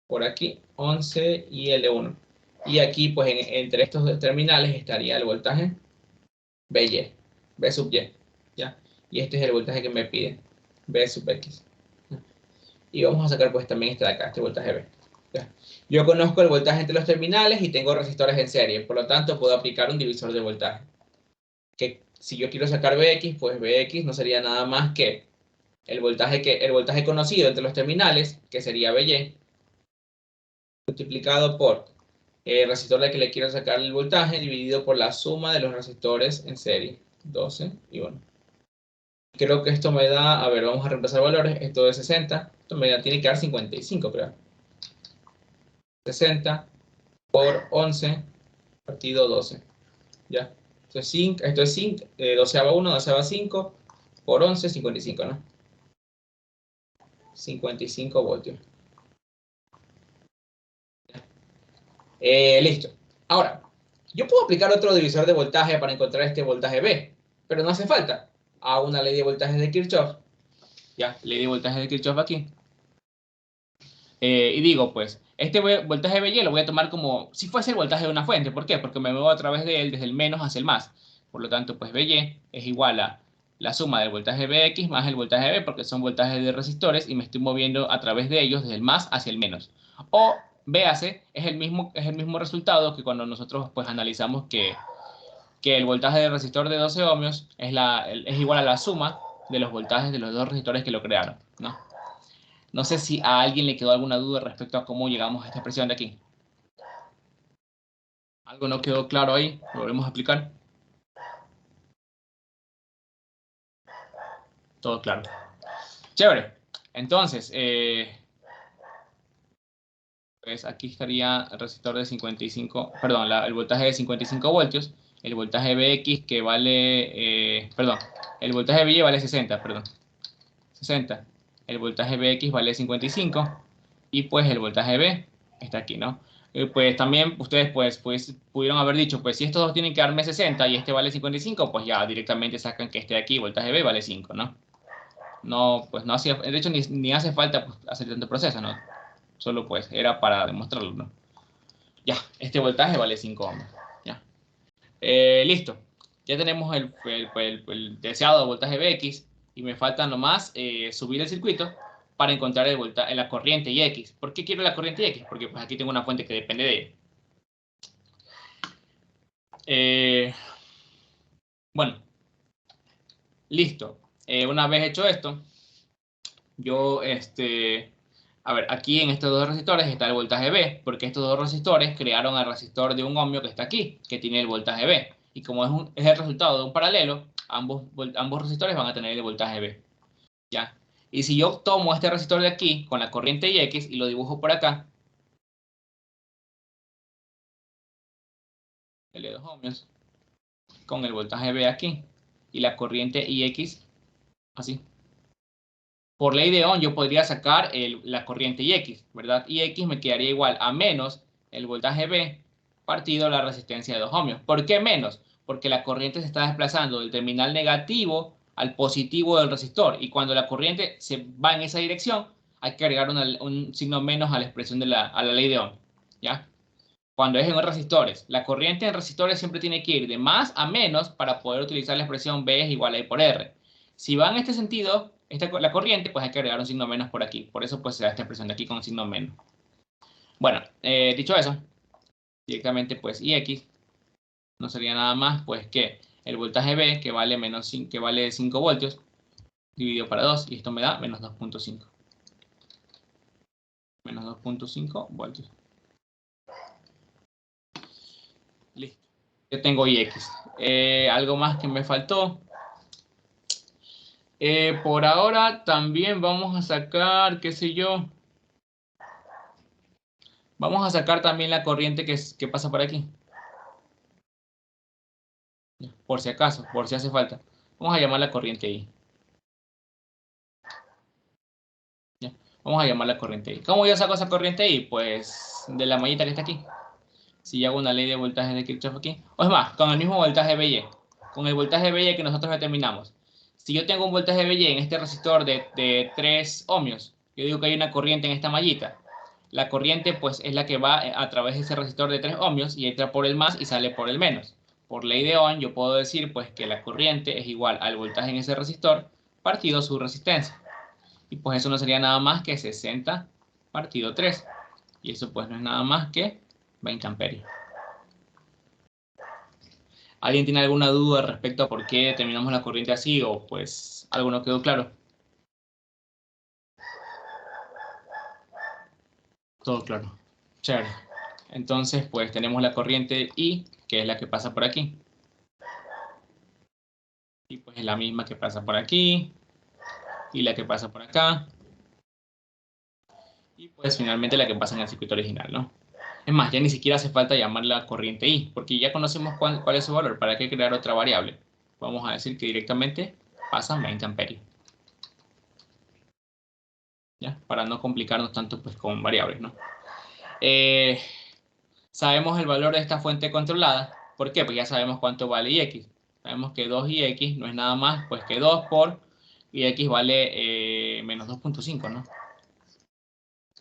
Por aquí 11 y el de 1. Y aquí pues entre estos dos terminales estaría el voltaje VY, V sub Y. ¿Ya? Y este es el voltaje que me pide, V sub X. Y vamos a sacar pues también este de acá, este voltaje V. ¿Ya? Yo conozco el voltaje entre los terminales y tengo resistores en serie, por lo tanto puedo aplicar un divisor de voltaje. Que si yo quiero sacar Vx, pues Vx no sería nada más que el voltaje conocido entre los terminales, que sería VY, multiplicado por el resistor al que le quiero sacar el voltaje, dividido por la suma de los resistores en serie, 12 y 1. Creo que esto me da, a ver, vamos a reemplazar valores, esto es 60, esto me da, tiene que dar 55, creo. 60 por 11 partido 12. ¿Ya? Esto es 5, 12 a 1, 12 a 5 por 11, 55, ¿no? 55 voltios. Listo. Ahora, yo puedo aplicar otro divisor de voltaje para encontrar este voltaje V, pero no hace falta. Hago una ley de voltajes de Kirchhoff. Ya, ley de voltajes de Kirchhoff aquí. Y digo, pues, este voltaje VY lo voy a tomar como si fuese el voltaje de una fuente. ¿Por qué? Porque me muevo a través de él desde el menos hacia el más. Por lo tanto, pues VY es igual a la suma del voltaje Vx más el voltaje V, porque son voltajes de resistores y me estoy moviendo a través de ellos desde el más hacia el menos. O, véase, es el mismo resultado que cuando nosotros pues analizamos que el voltaje del resistor de 12 ohmios es igual a la suma de los voltajes de los dos resistores que lo crearon, ¿no? No sé si a alguien le quedó alguna duda respecto a cómo llegamos a esta expresión de aquí. ¿Algo no quedó claro ahí? ¿Lo volvemos a explicar? Todo claro. Chévere. Entonces, pues aquí estaría el resistor de 55, perdón, el voltaje de 55 voltios, el voltaje Vx que vale, el voltaje VY vale 60, perdón, 60. El voltaje Vx vale 55 y pues el voltaje V está aquí, ¿no? Pues también ustedes pues pudieron haber dicho, pues si estos dos tienen que darme 60 y este vale 55, pues ya directamente sacan que este de aquí, voltaje V, vale 5, ¿no? No, pues no hacía, de hecho ni hace falta pues, hacer tanto proceso, ¿no? Solo pues era para demostrarlo, ¿no? Ya, este voltaje vale 5 ohms, ya. Listo, ya tenemos el deseado voltaje Vx y me falta nomás subir el circuito para encontrar la corriente Ix. ¿Por qué quiero la corriente Ix? Porque pues aquí tengo una fuente que depende de ella. Bueno, listo. Una vez hecho esto, yo, a ver, aquí en estos dos resistores está el voltaje V, porque estos dos resistores crearon el resistor de 1 ohmio que está aquí, que tiene el voltaje V. Y como es el resultado de un paralelo, ambos resistores van a tener el voltaje V. ¿Ya? Y si yo tomo este resistor de aquí con la corriente Ix y lo dibujo por acá, el de 2 ohmios, con el voltaje V aquí, y la corriente Ix, así. Por ley de Ohm yo podría sacar la corriente Ix, ¿verdad? Ix me quedaría igual a menos el voltaje V partido la resistencia de 2 ohmios. ¿Por qué menos? Porque la corriente se está desplazando del terminal negativo al positivo del resistor. Y cuando la corriente se va en esa dirección, hay que agregar un signo menos a la expresión a la ley de Ohm, ¿ya? Cuando es en resistores, la corriente en resistores siempre tiene que ir de más a menos para poder utilizar la expresión B es igual a I por R. Si va en este sentido, la corriente, pues hay que agregar un signo menos por aquí. Por eso pues se da esta expresión de aquí con un signo menos. Bueno, dicho eso, directamente pues IX no sería nada más pues que el voltaje B, que vale 5 voltios, dividido para 2, y esto me da menos 2.5. Menos 2.5 voltios. Listo. Yo tengo IX. Algo más que me faltó. Por ahora también vamos a sacar, qué sé yo. Vamos a sacar también la corriente que pasa por aquí. Por si acaso, por si hace falta. Vamos a llamar la corriente I. ¿Ya? Vamos a llamar la corriente I. ¿Cómo yo saco esa corriente I? Pues de la mallita que está aquí. Si yo hago una ley de voltaje de Kirchhoff aquí. O es más, con el mismo voltaje BY. Con el voltaje BY que nosotros determinamos. Si yo tengo un voltaje BY en este resistor de 3 ohmios, yo digo que hay una corriente en esta mallita. La corriente pues es la que va a través de ese resistor de 3 ohmios y entra por el más y sale por el menos. Por ley de Ohm yo puedo decir pues que la corriente es igual al voltaje en ese resistor partido su resistencia. Y pues eso no sería nada más que 60 partido 3. Y eso pues no es nada más que 20 amperios. ¿Alguien tiene alguna duda respecto a por qué determinamos la corriente así o pues algo no quedó claro? Todo claro. Chévere. Entonces pues tenemos la corriente I, que es la que pasa por aquí. Y pues es la misma que pasa por aquí. Y la que pasa por acá. Y pues finalmente la que pasa en el circuito original, ¿no? Es más, ya ni siquiera hace falta llamarla corriente I, porque ya conocemos cuál es su valor. ¿Para qué crear otra variable? Vamos a decir que directamente pasa 20 amperios. ¿Ya? Para no complicarnos tanto pues con variables, ¿no? Sabemos el valor de esta fuente controlada. ¿Por qué? Pues ya sabemos cuánto vale IX. Sabemos que 2IX no es nada más pues que 2 por IX vale menos 2.5, ¿no?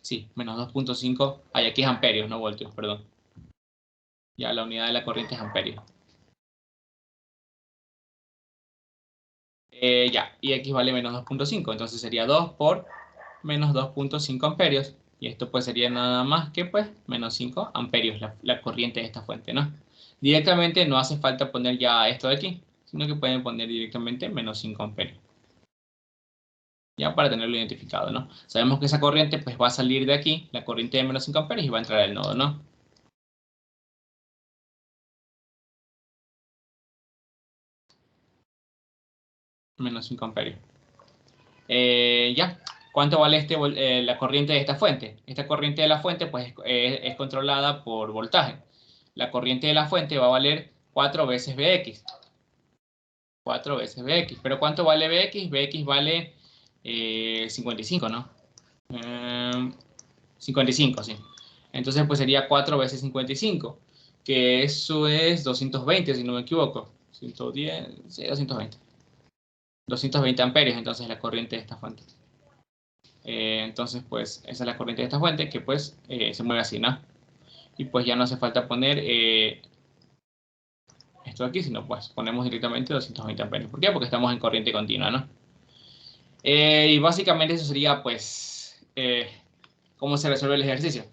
Sí, menos 2.5. Aquí es amperios, no voltios, perdón. Ya la unidad de la corriente es amperios. Ya, IX vale menos 2.5. Entonces sería 2 por menos 2.5 amperios. Y esto pues sería nada más que pues menos 5 amperios la corriente de esta fuente, ¿no? Directamente no hace falta poner ya esto de aquí, sino que pueden poner directamente menos 5 amperios. Ya para tenerlo identificado, ¿no? Sabemos que esa corriente pues va a salir de aquí, la corriente de menos 5 amperios, y va a entrar al nodo, ¿no? Menos 5 amperios. Ya. ¿Cuánto vale la corriente de esta fuente? Esta corriente de la fuente pues es controlada por voltaje. La corriente de la fuente va a valer 4 veces Bx. 4 veces Bx. ¿Pero cuánto vale Bx? Bx vale 55, ¿no? 55, sí. Entonces pues sería 4 veces 55. Que eso es 220, si no me equivoco. 110, sí, 220. 220 amperios entonces la corriente de esta fuente. Entonces pues esa es la corriente de esta fuente que pues se mueve así, ¿no? Y pues ya no hace falta poner esto aquí, sino pues ponemos directamente 220 amperios. ¿Por qué? Porque estamos en corriente continua, ¿no? Y básicamente eso sería pues cómo se resuelve el ejercicio.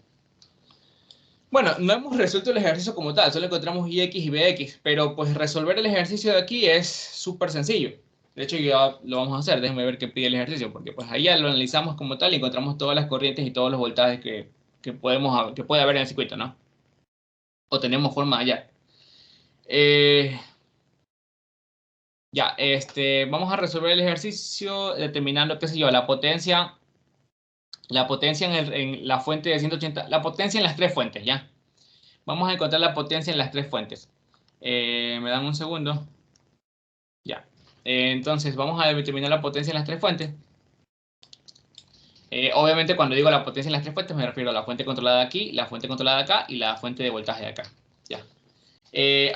Bueno, no hemos resuelto el ejercicio como tal, solo encontramos IX y BX, pero pues resolver el ejercicio de aquí es súper sencillo. De hecho, ya lo vamos a hacer. Déjenme ver qué pide el ejercicio, porque pues ahí ya lo analizamos como tal y encontramos todas las corrientes y todos los voltajes que puede haber en el circuito, ¿no? O tenemos forma allá. Ya, vamos a resolver el ejercicio determinando, qué sé yo, la potencia en la fuente de 180, la potencia en las tres fuentes, ¿ya? Vamos a encontrar la potencia en las tres fuentes. Me dan un segundo. Ya. Entonces, vamos a determinar la potencia en las tres fuentes. Obviamente, cuando digo la potencia en las tres fuentes, me refiero a la fuente controlada aquí, la fuente controlada acá y la fuente de voltaje de acá. Ya.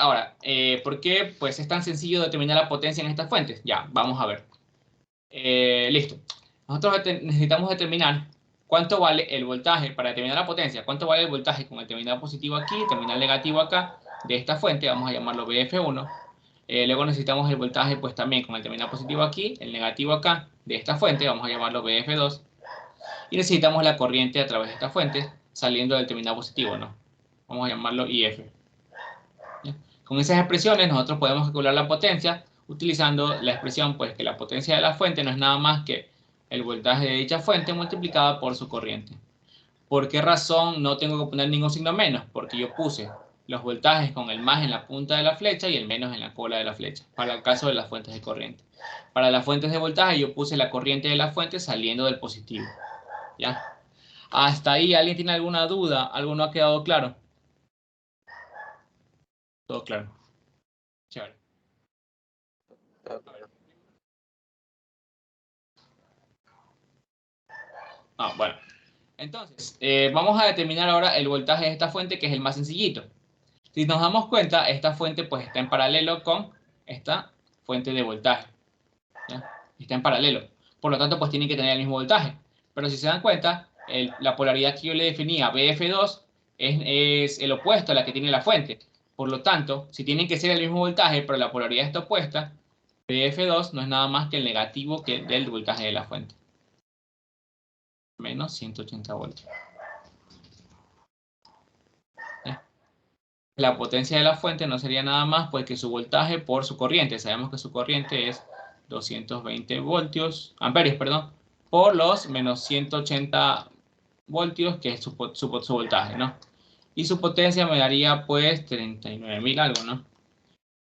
Ahora, ¿por qué pues, es tan sencillo determinar la potencia en estas fuentes? Ya, vamos a ver. Listo. Nosotros necesitamos determinar ¿Cuánto vale el voltaje? Para determinar la potencia, ¿cuánto vale el voltaje con el terminal positivo aquí, el terminal negativo acá, de esta fuente? Vamos a llamarlo BF1. Luego necesitamos el voltaje, pues también con el terminal positivo aquí, el negativo acá, de esta fuente, vamos a llamarlo BF2. Y necesitamos la corriente a través de esta fuente, saliendo del terminal positivo, ¿no? Vamos a llamarlo IF. ¿Ya? Con esas expresiones nosotros podemos calcular la potencia, utilizando la expresión, pues que la potencia de la fuente no es nada más que el voltaje de dicha fuente multiplicada por su corriente. ¿Por qué razón no tengo que poner ningún signo menos? Porque yo puse los voltajes con el más en la punta de la flecha y el menos en la cola de la flecha, para el caso de las fuentes de corriente. Para las fuentes de voltaje yo puse la corriente de la fuente saliendo del positivo. ¿Ya? Hasta ahí, ¿alguien tiene alguna duda? ¿Algo no ha quedado claro? Todo claro. Chévere. Bueno. Entonces, vamos a determinar ahora el voltaje de esta fuente, que es el más sencillito. Si nos damos cuenta, esta fuente pues está en paralelo con esta fuente de voltaje. ¿Ya? Está en paralelo. Por lo tanto, pues tienen que tener el mismo voltaje. Pero si se dan cuenta, la polaridad que yo le definía, BF2, es el opuesto a la que tiene la fuente. Por lo tanto, si tienen que ser el mismo voltaje, pero la polaridad está opuesta, BF2 no es nada más que el negativo del voltaje de la fuente. Menos 180 voltios. La potencia de la fuente no sería nada más pues que su voltaje por su corriente. Sabemos que su corriente es 220 voltios, amperios, perdón, por los menos 180 voltios, que es su voltaje, ¿no? Y su potencia me daría pues 39.000 algo, ¿no?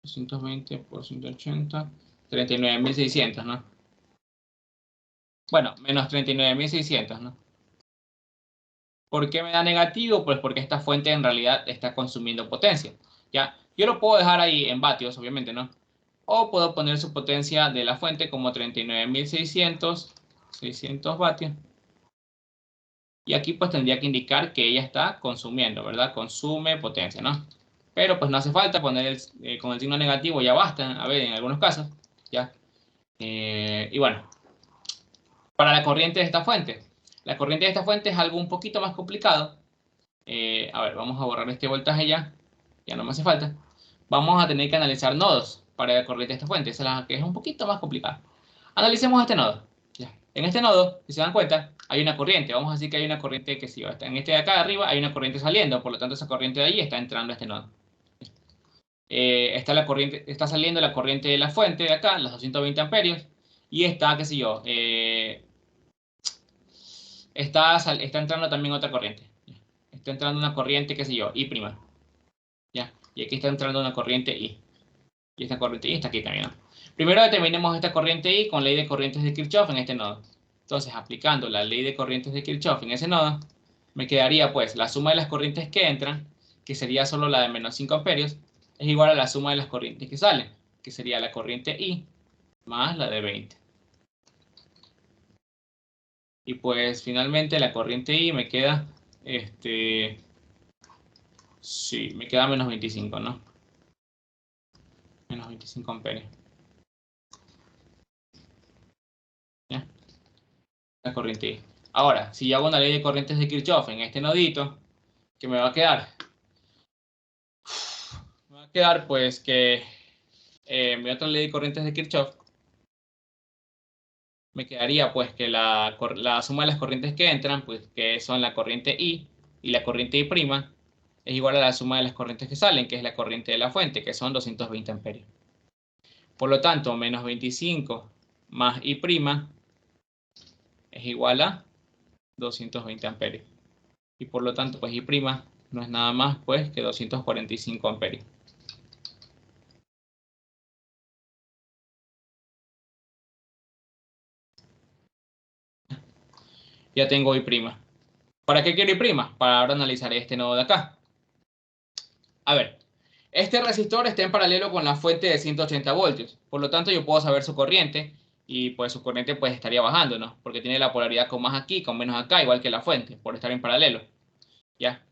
220 por 180, 39.600, ¿no? Bueno, menos 39.600, ¿no? ¿Por qué me da negativo? Pues porque esta fuente en realidad está consumiendo potencia. ¿Ya? Yo lo puedo dejar ahí en vatios, obviamente, ¿no? O puedo poner su potencia de la fuente como 39.600 vatios. Y aquí pues tendría que indicar que ella está consumiendo, ¿verdad? Consume potencia, ¿no? Pero pues no hace falta poner con el signo negativo, ya basta, a ver, en algunos casos, ¿ya? Y bueno, para la corriente de esta fuente. La corriente de esta fuente es algo un poquito más complicado. A ver, vamos a borrar este voltaje ya. Ya no me hace falta. Vamos a tener que analizar nodos para la corriente de esta fuente. Esa es la que es un poquito más complicada. Analicemos este nodo. Ya. En este nodo, si se dan cuenta, hay una corriente. Vamos a decir que hay una corriente que si está en este de acá de arriba, hay una corriente saliendo. Por lo tanto, esa corriente de ahí está entrando a este nodo. Está saliendo la corriente de la fuente de acá, los 220 amperios. Y está, qué sé yo, está entrando también otra corriente. Está entrando una corriente, qué sé yo, I'. ¿Ya? Y aquí está entrando una corriente I. Y esta corriente I está aquí también, ¿no? Primero determinemos esta corriente I con ley de corrientes de Kirchhoff en este nodo. Entonces, aplicando la ley de corrientes de Kirchhoff en ese nodo, me quedaría pues la suma de las corrientes que entran, que sería solo la de menos 5 amperios, es igual a la suma de las corrientes que salen, que sería la corriente I más la de 20. Y pues finalmente la corriente I me queda, sí, me queda menos 25, ¿no? Menos 25 amperios. ¿Ya? La corriente I. Ahora, si yo hago una ley de corrientes de Kirchhoff en este nodito, ¿qué me va a quedar? Me va a quedar pues que mi otra ley de corrientes de Kirchhoff me quedaría pues que la suma de las corrientes que entran, pues que son la corriente I y la corriente I', es igual a la suma de las corrientes que salen, que es la corriente de la fuente, que son 220 amperios. Por lo tanto, menos 25 más I' es igual a 220 amperios. Y por lo tanto, pues I' no es nada más pues que 245 amperios. Ya tengo I'. ¿Para qué quiero I'? Para ahora analizar este nodo de acá. A ver, este resistor está en paralelo con la fuente de 180 voltios. Por lo tanto, yo puedo saber su corriente y pues su corriente pues estaría bajando, ¿no? Porque tiene la polaridad con más aquí, con menos acá, igual que la fuente, por estar en paralelo. ¿Ya?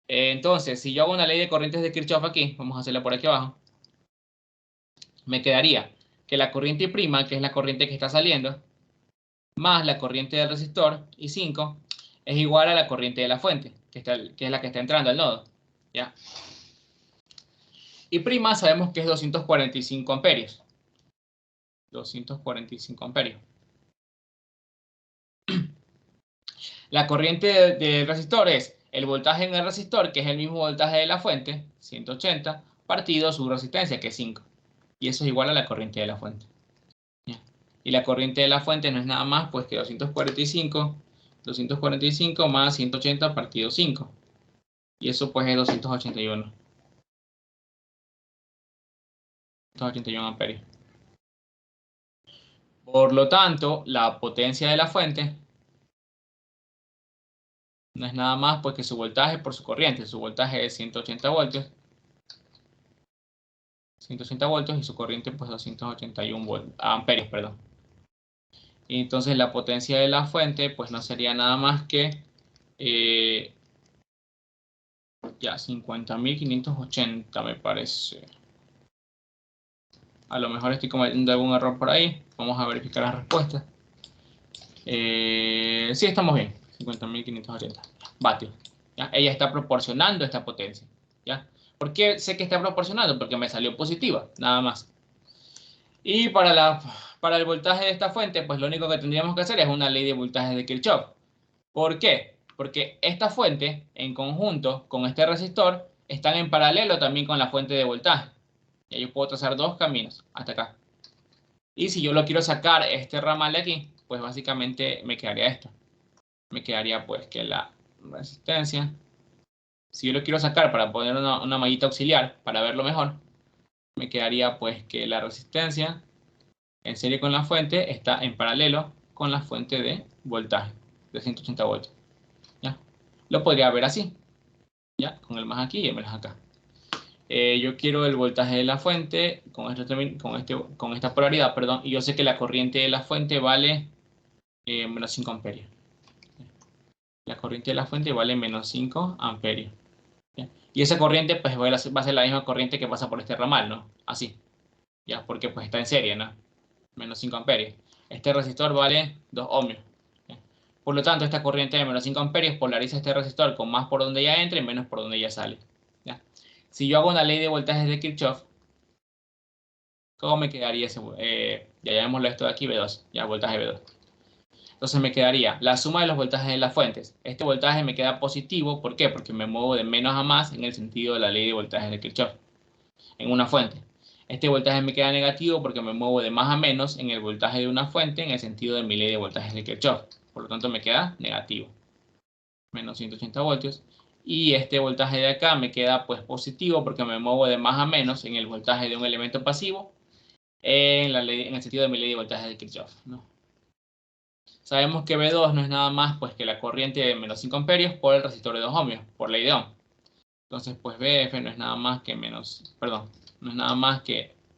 Entonces, si yo hago una ley de corrientes de Kirchhoff aquí, vamos a hacerla por aquí abajo, me quedaría que la corriente I', que es la corriente que está saliendo, más la corriente del resistor, I5, es igual a la corriente de la fuente, que es la que está entrando al nodo. ¿Ya? Y prima sabemos que es 245 amperios. 245 amperios. La corriente del resistor es el voltaje en el resistor, que es el mismo voltaje de la fuente, 180, partido su resistencia, que es 5. Y eso es igual a la corriente de la fuente. ¿Ya? Y la corriente de la fuente no es nada más pues que 245 más 180 partido 5. Y eso pues es 281. 281 amperios. Por lo tanto, la potencia de la fuente no es nada más pues que su voltaje por su corriente. Su voltaje es 180 voltios. 180 voltios y su corriente pues 281 amperios, perdón. Y entonces la potencia de la fuente pues no sería nada más que ya 50.580 me parece. A lo mejor estoy cometiendo algún error por ahí. Vamos a verificar las respuestas. Sí, estamos bien. 50.580 vatios. ¿Ya? Ella está proporcionando esta potencia. ¿Ya? ¿Por qué sé que está proporcionando? Porque me salió positiva, nada más. Y para el voltaje de esta fuente, pues lo único que tendríamos que hacer es una ley de voltaje de Kirchhoff. ¿Por qué? Porque esta fuente, en conjunto con este resistor, están en paralelo también con la fuente de voltaje. Y yo puedo trazar dos caminos hasta acá. Y si yo lo quiero sacar este ramal de aquí, pues básicamente me quedaría esto. Me quedaría pues que la resistencia, si yo lo quiero sacar para poner una mallita auxiliar para verlo mejor, me quedaría pues que la resistencia en serie con la fuente está en paralelo con la fuente de voltaje de 180 voltios. ¿Ya? Lo podría ver así, ¿ya? Con el más aquí y el menos acá. Yo quiero el voltaje de la fuente con esta polaridad, perdón, y yo sé que la corriente de la fuente vale menos 5 amperios. La corriente de la fuente vale menos 5 amperios. ¿Ya? Y esa corriente pues va a ser la misma corriente que pasa por este ramal, ¿no? Así, ¿ya? Porque pues está en serie, ¿no? Menos 5 amperios. Este resistor vale 2 ohmios. ¿Ya? Por lo tanto, esta corriente de menos 5 amperios polariza este resistor con más por donde ya entra y menos por donde ya sale. ¿Ya? Si yo hago una ley de voltajes de Kirchhoff, ¿cómo me quedaría ese? Ya llamémoslo esto de aquí, V2. Ya, voltaje V2. Entonces me quedaría la suma de los voltajes de las fuentes. Este voltaje me queda positivo. ¿Por qué? Porque me muevo de menos a más en el sentido de la ley de voltajes de Kirchhoff en una fuente. Este voltaje me queda negativo porque me muevo de más a menos en el voltaje de una fuente en el sentido de mi ley de voltajes de Kirchhoff. Por lo tanto me queda negativo. Menos 180 voltios. Y este voltaje de acá me queda pues positivo porque me muevo de más a menos en el voltaje de un elemento pasivo en el sentido de mi ley de voltajes de Kirchhoff, ¿no? Sabemos que V2 no es nada más pues que la corriente de menos 5 amperios por el resistor de 2 ohmios, por ley de Ohm. Entonces pues BF no es nada más que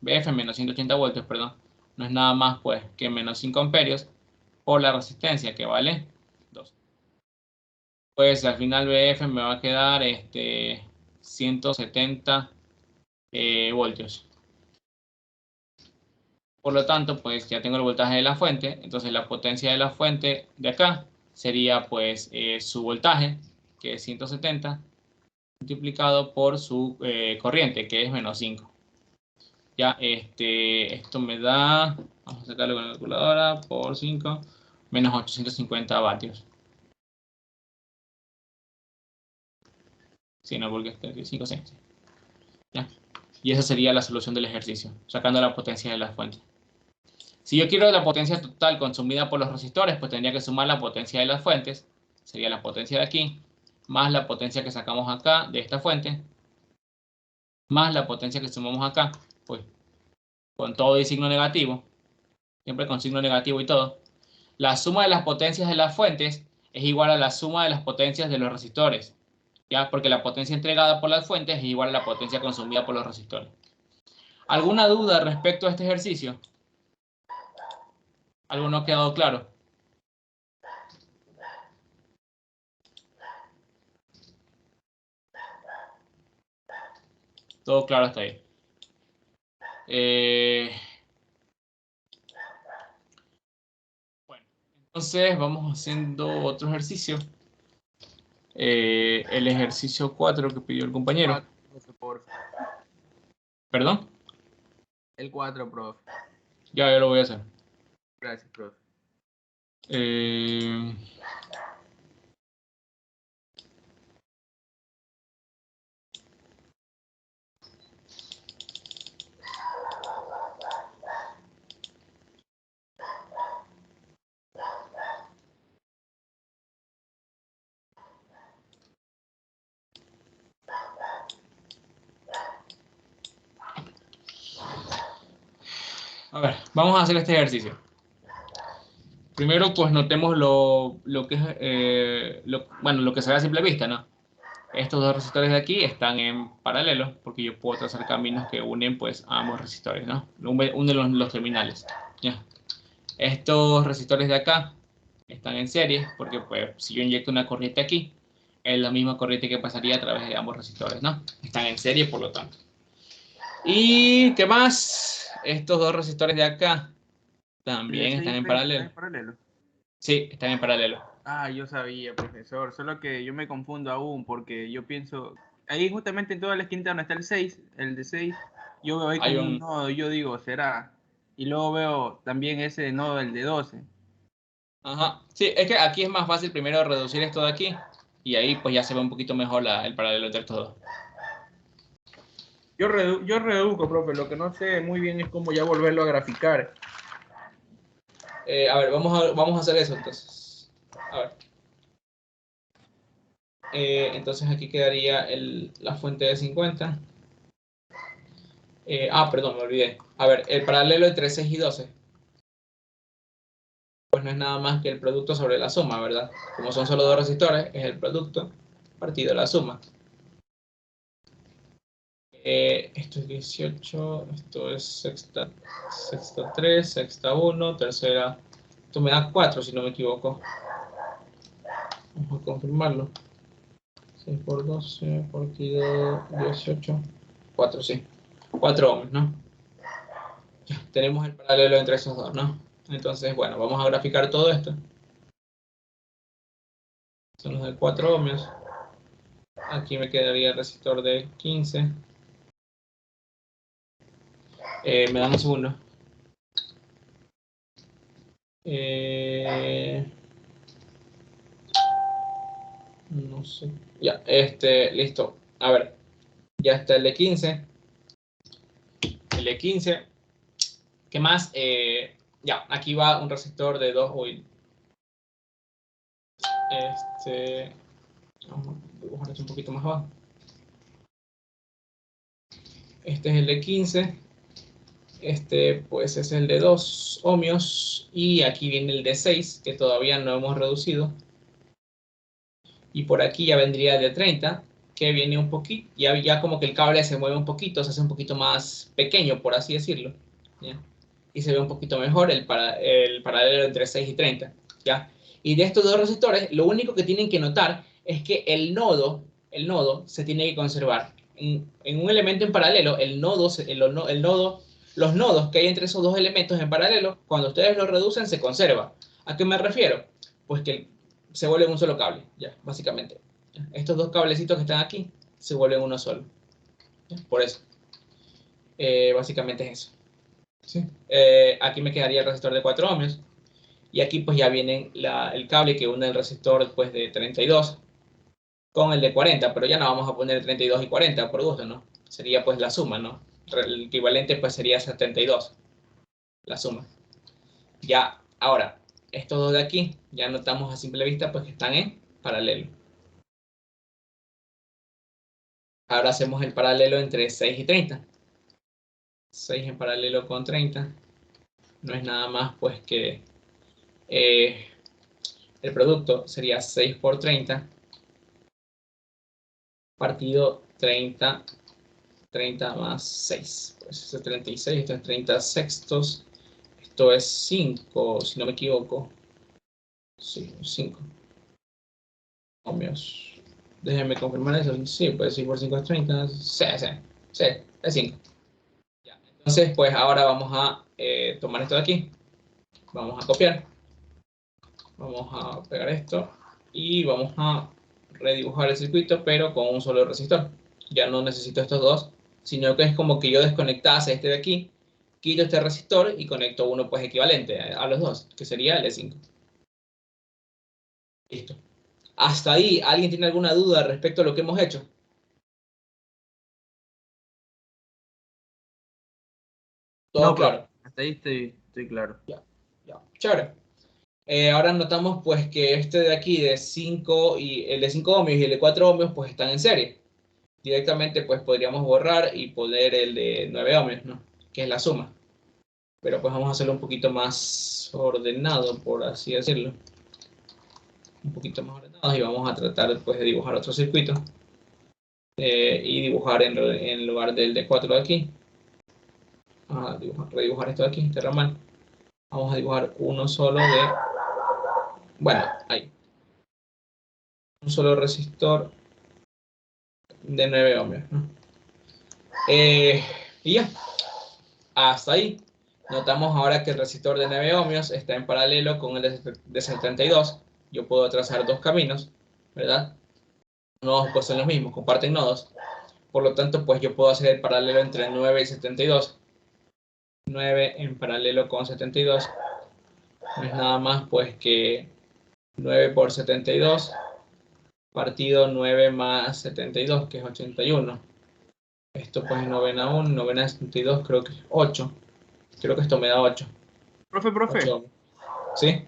BF menos 180 voltios, perdón, no es nada más pues que menos 5 amperios por la resistencia que vale 2. Pues al final BF me va a quedar 170 voltios. Por lo tanto, pues ya tengo el voltaje de la fuente, entonces la potencia de la fuente de acá sería pues su voltaje, que es 170, multiplicado por su corriente, que es menos 5. Ya, esto me da, vamos a sacarlo con la calculadora, por 5, menos 850 vatios. Sí, no, porque este 5, sí. Ya. Y esa sería la solución del ejercicio, sacando la potencia de la fuente. Si yo quiero la potencia total consumida por los resistores, pues tendría que sumar la potencia de las fuentes, sería la potencia de aquí, más la potencia que sacamos acá de esta fuente, más la potencia que sumamos acá, pues con todo y signo negativo, siempre con signo negativo y todo. La suma de las potencias de las fuentes es igual a la suma de las potencias de los resistores, ¿ya? Porque la potencia entregada por las fuentes es igual a la potencia consumida por los resistores. ¿Alguna duda respecto a este ejercicio? ¿Algo no ha quedado claro? Todo claro hasta ahí. Bueno, entonces vamos haciendo otro ejercicio. el ejercicio 4 que pidió el compañero. 4, por favor. ¿Perdón? El 4, profe. Ya lo voy a hacer. Gracias, profe. A ver, vamos a hacer este ejercicio. Primero, pues notemos lo que es, lo que se ve a simple vista, ¿no? Estos dos resistores de aquí están en paralelo, porque yo puedo trazar caminos que unen, pues, a ambos resistores, ¿no? Unen los terminales, ¿ya? Estos resistores de acá están en serie, porque, pues, si yo inyecto una corriente aquí, es la misma corriente que pasaría a través de ambos resistores, ¿no? Están en serie, por lo tanto. ¿Y qué más? Estos dos resistores de acá también están en paralelo. ¿Están en paralelo? Sí, están en paralelo. Ah, yo sabía, profesor. Solo que yo me confundo aún porque yo pienso... Ahí justamente en toda la esquina donde está el 6, el de 6, yo veo ahí Hay como un un... nodo, yo digo, será. Y luego veo también ese nodo, el de 12. Ajá. Sí, es que aquí es más fácil primero reducir esto de aquí y ahí pues ya se ve un poquito mejor el paralelo entre estos dos. Yo reduzco, profe. Lo que no sé muy bien es cómo ya volverlo a graficar. A ver, vamos a hacer eso entonces. A ver. Entonces aquí quedaría la fuente de 50. Perdón, me olvidé. A ver, el paralelo entre 6 y 12. Pues no es nada más que el producto sobre la suma, ¿verdad? Como son solo dos resistores, es el producto partido la suma. Esto es 18, esto es sexta 3, sexta 1, tercera. Esto me da 4 si no me equivoco. Vamos a confirmarlo. 6 por 12, partido 18, 4, sí. 4 ohms, ¿no? Ya, tenemos el paralelo entre esos dos, ¿no? Entonces, bueno, vamos a graficar todo esto. Son los de 4 ohms. Aquí me quedaría el resistor de 15. Me dan un segundo. No sé. Ya, listo. A ver, ya está el de 15. El de 15. ¿Qué más? Ya, aquí va un resistor de 2. Uy. Vamos a dibujar esto un poquito más abajo. Este es el de 15. Pues es el de 2 ohmios. Y aquí viene el de 6, que todavía no hemos reducido. Y por aquí ya vendría el de 30, que viene un poquito, ya como que el cable se mueve un poquito, se hace un poquito más pequeño, por así decirlo. ¿Ya? Y se ve un poquito mejor el paralelo entre 6 y 30. ¿Ya? Y de estos dos resistores, lo único que tienen que notar es que el nodo se tiene que conservar. En un elemento en paralelo, los nodos que hay entre esos dos elementos en paralelo, cuando ustedes los reducen, se conserva. ¿A qué me refiero? Pues que se vuelven un solo cable, ya, básicamente. Estos dos cablecitos que están aquí se vuelven uno solo. ¿Ya? Por eso. Básicamente es eso. ¿Sí? Aquí me quedaría el resistor de 4 ohmios. Y aquí pues ya viene el cable que une el resistor pues, de 32 con el de 40, pero ya no vamos a poner 32 y 40 por gusto, ¿no? Sería pues la suma, ¿no? El equivalente pues sería 72, la suma. Ya, ahora, estos dos de aquí, ya notamos a simple vista pues que están en paralelo. Ahora hacemos el paralelo entre 6 y 30. 6 en paralelo con 30 no es nada más pues que el producto sería 6 por 30 partido 30, 30 más 6. Pues esto es 36, esto es 30 sextos, esto es 5, si no me equivoco. Sí, 5 ohmios. Déjenme confirmar eso. Sí, pues 6 por 5 es 30. Sí, es 5. Ya. Entonces, pues ahora vamos a tomar esto de aquí. Vamos a copiar. Vamos a pegar esto. Y vamos a redibujar el circuito, pero con un solo resistor. Ya no necesito estos dos, sino que es como que yo desconectase este de aquí, quito este resistor y conecto uno pues equivalente a los dos, que sería el E5. Listo. Hasta ahí, ¿alguien tiene alguna duda respecto a lo que hemos hecho? Todo No, profe, claro. hasta ahí estoy claro. Ya, chévere. Ahora notamos pues que este de aquí de 5 y el de 5 ohmios y el de 4 ohmios pues están en serie. Directamente pues podríamos borrar y poner el de 9 ohmios, ¿no? Que es la suma. Pero pues vamos a hacerlo un poquito más ordenado, por así decirlo. Un poquito más ordenado y vamos a tratar pues de dibujar otro circuito. Y dibujar en lugar del de 4 de aquí. Vamos a redibujar esto de aquí, este ramal. Vamos a dibujar uno solo de... Bueno, ahí. Un solo resistor de 9 ohmios, ¿no? Y ya, hasta ahí. Notamos ahora que el resistor de 9 ohmios está en paralelo con el de 72. Yo puedo trazar dos caminos, ¿verdad? Nodos pues son los mismos, comparten nodos. Por lo tanto, pues yo puedo hacer el paralelo entre 9 y 72. 9 en paralelo con 72. No es nada más pues que 9 por 72 partido 9 más 72, que es 81. Esto pues es novena 1, novena 72, creo que es 8. Creo que esto me da 8. Profe, 8. ¿Sí?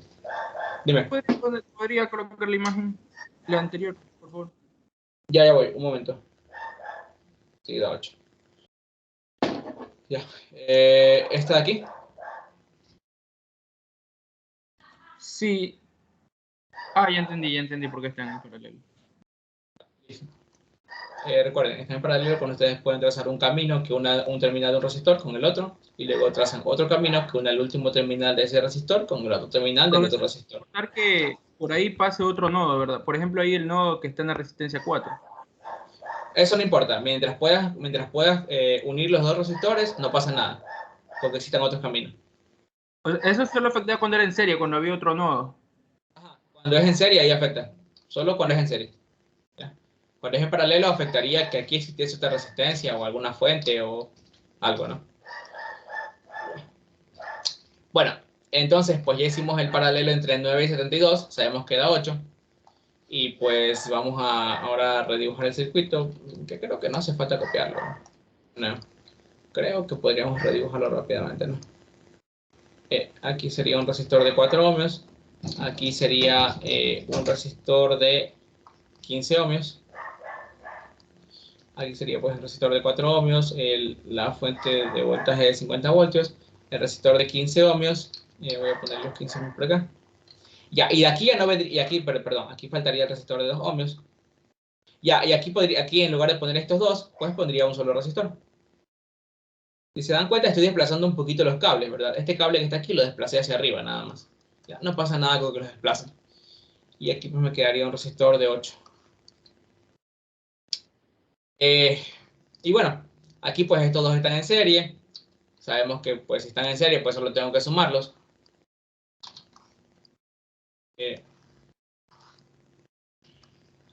Dime. ¿Podría colocar la imagen, la anterior, por favor? Ya voy, un momento. Sí, da 8. Ya. ¿Esta de aquí? Sí. Ya entendí por qué están en paralelo. Recuerden, están en paralelo cuando ustedes pueden trazar un camino que una un terminal de un resistor con el otro, y luego trazan otro camino que une el último terminal de ese resistor con el otro terminal del otro resistor. Notar que por ahí pase otro nodo, ¿verdad? Por ejemplo, ahí el nodo que está en la resistencia 4. Eso no importa, mientras puedas unir los dos resistores, no pasa nada, porque existen otros caminos. Eso solo afectaba cuando era en serie, cuando había otro nodo. Ajá. Cuando es en serie, ahí afecta. Solo cuando es en serie. ¿Ya? Cuando es en paralelo, afectaría que aquí existiese otra resistencia o alguna fuente o algo, ¿no? Bueno, entonces, pues ya hicimos el paralelo entre 9 y 72, sabemos que da 8. Y pues vamos a ahora redibujar el circuito, que creo que no hace falta copiarlo. No, creo que podríamos redibujarlo rápidamente, ¿no? Aquí sería un resistor de 4 ohmios. Aquí sería un resistor de 15 ohmios. Aquí sería pues el resistor de 4 ohmios, la fuente de voltaje de 50 voltios, el resistor de 15 ohmios. Voy a poner los 15 ohmios por acá. Ya, y de aquí ya no vendría, y aquí, perdón, aquí faltaría el resistor de 2 ohmios. Ya, y aquí en lugar de poner estos dos, pues pondría un solo resistor. Si se dan cuenta, estoy desplazando un poquito los cables, ¿verdad? Este cable que está aquí lo desplacé hacia arriba, nada más. Ya, no pasa nada con que los desplace. Y aquí pues me quedaría un resistor de 8. Y bueno, aquí pues estos dos están en serie. Sabemos que pues si están en serie, pues solo tengo que sumarlos.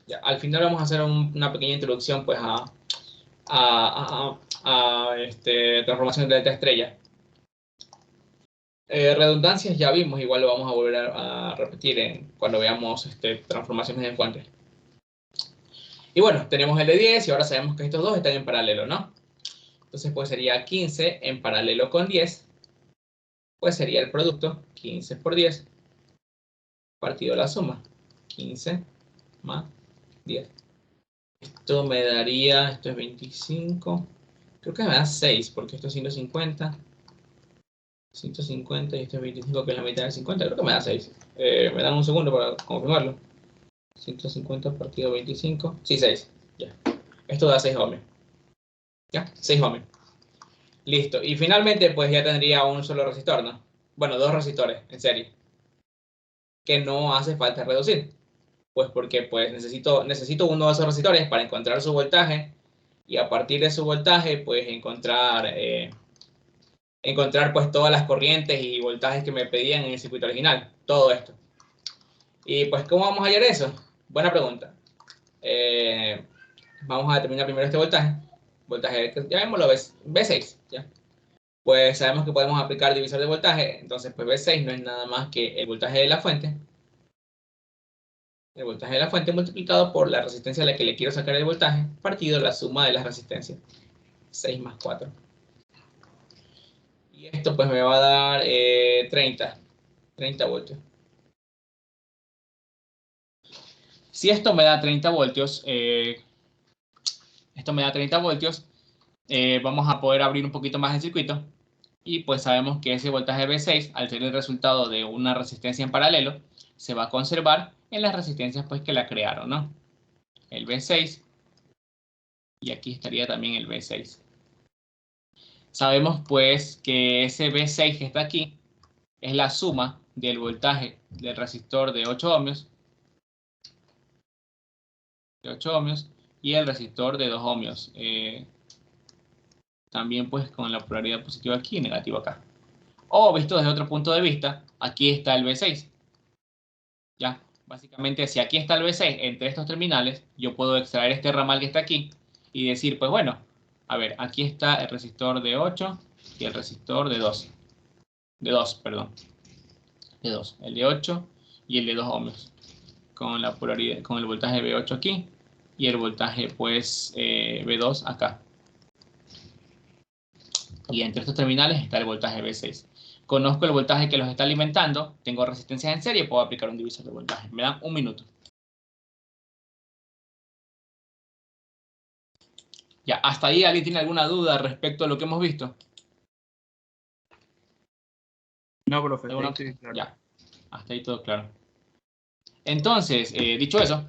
Ya, al final vamos a hacer una pequeña introducción pues a transformación de delta estrella. Redundancias ya vimos, igual lo vamos a volver a repetir cuando veamos transformaciones de Encuadre. Y bueno, tenemos el de 10 y ahora sabemos que estos dos están en paralelo, ¿no? Entonces pues sería 15 en paralelo con 10, pues sería el producto 15 por 10 partido la suma, 15 más 10. Esto me daría, esto es 25, creo que me da 6 porque esto es 150. 150 y esto es 25, que es la mitad de 50, creo que me da 6. Me dan un segundo para confirmarlo. 150 partido 25, sí, 6. Ya. Esto da 6 ohmios. ¿Ya? 6 ohmios. Listo. Y finalmente, pues ya tendría un solo resistor, ¿no? Bueno, dos resistores en serie. Que no hace falta reducir. Pues porque pues necesito uno de esos resistores para encontrar su voltaje. Y a partir de su voltaje, pues encontrar pues todas las corrientes y voltajes que me pedían en el circuito original, todo esto. Y pues, ¿cómo vamos a hallar eso? Buena pregunta. Vamos a determinar primero este voltaje. Voltaje, ya vemos lo V6, ¿ya? Pues sabemos que podemos aplicar divisor de voltaje. Entonces, pues V6 no es nada más que el voltaje de la fuente. El voltaje de la fuente multiplicado por la resistencia a la que le quiero sacar el voltaje, partido la suma de las resistencias. 6 más 4. Y esto pues me va a dar 30 voltios. Si esto me da 30 voltios, vamos a poder abrir un poquito más el circuito. Y pues sabemos que ese voltaje V6, al ser el resultado de una resistencia en paralelo, se va a conservar en las resistencias pues que la crearon, ¿no? El V6. Y aquí estaría también el V6. Sabemos pues que ese V6 que está aquí es la suma del voltaje del resistor de 8 ohmios. Y el resistor de 2 ohmios. También pues con la polaridad positiva aquí y negativa acá. O visto desde otro punto de vista, aquí está el V6. Ya, básicamente si aquí está el V6 entre estos terminales, yo puedo extraer este ramal que está aquí y decir, pues bueno, a ver, aquí está el resistor de 8 y el resistor de 2. De 2, perdón. De 2. El de 8 y el de 2 ohmios. Con la polaridad, con el voltaje V8 aquí y el voltaje pues V2 acá. Y entre estos terminales está el voltaje V6. Conozco el voltaje que los está alimentando, tengo resistencias en serie, puedo aplicar un divisor de voltaje. Me dan un minuto. Ya, ¿hasta ahí alguien tiene alguna duda respecto a lo que hemos visto? No, profe. Sí, claro. Ya, hasta ahí todo claro. Entonces, dicho eso,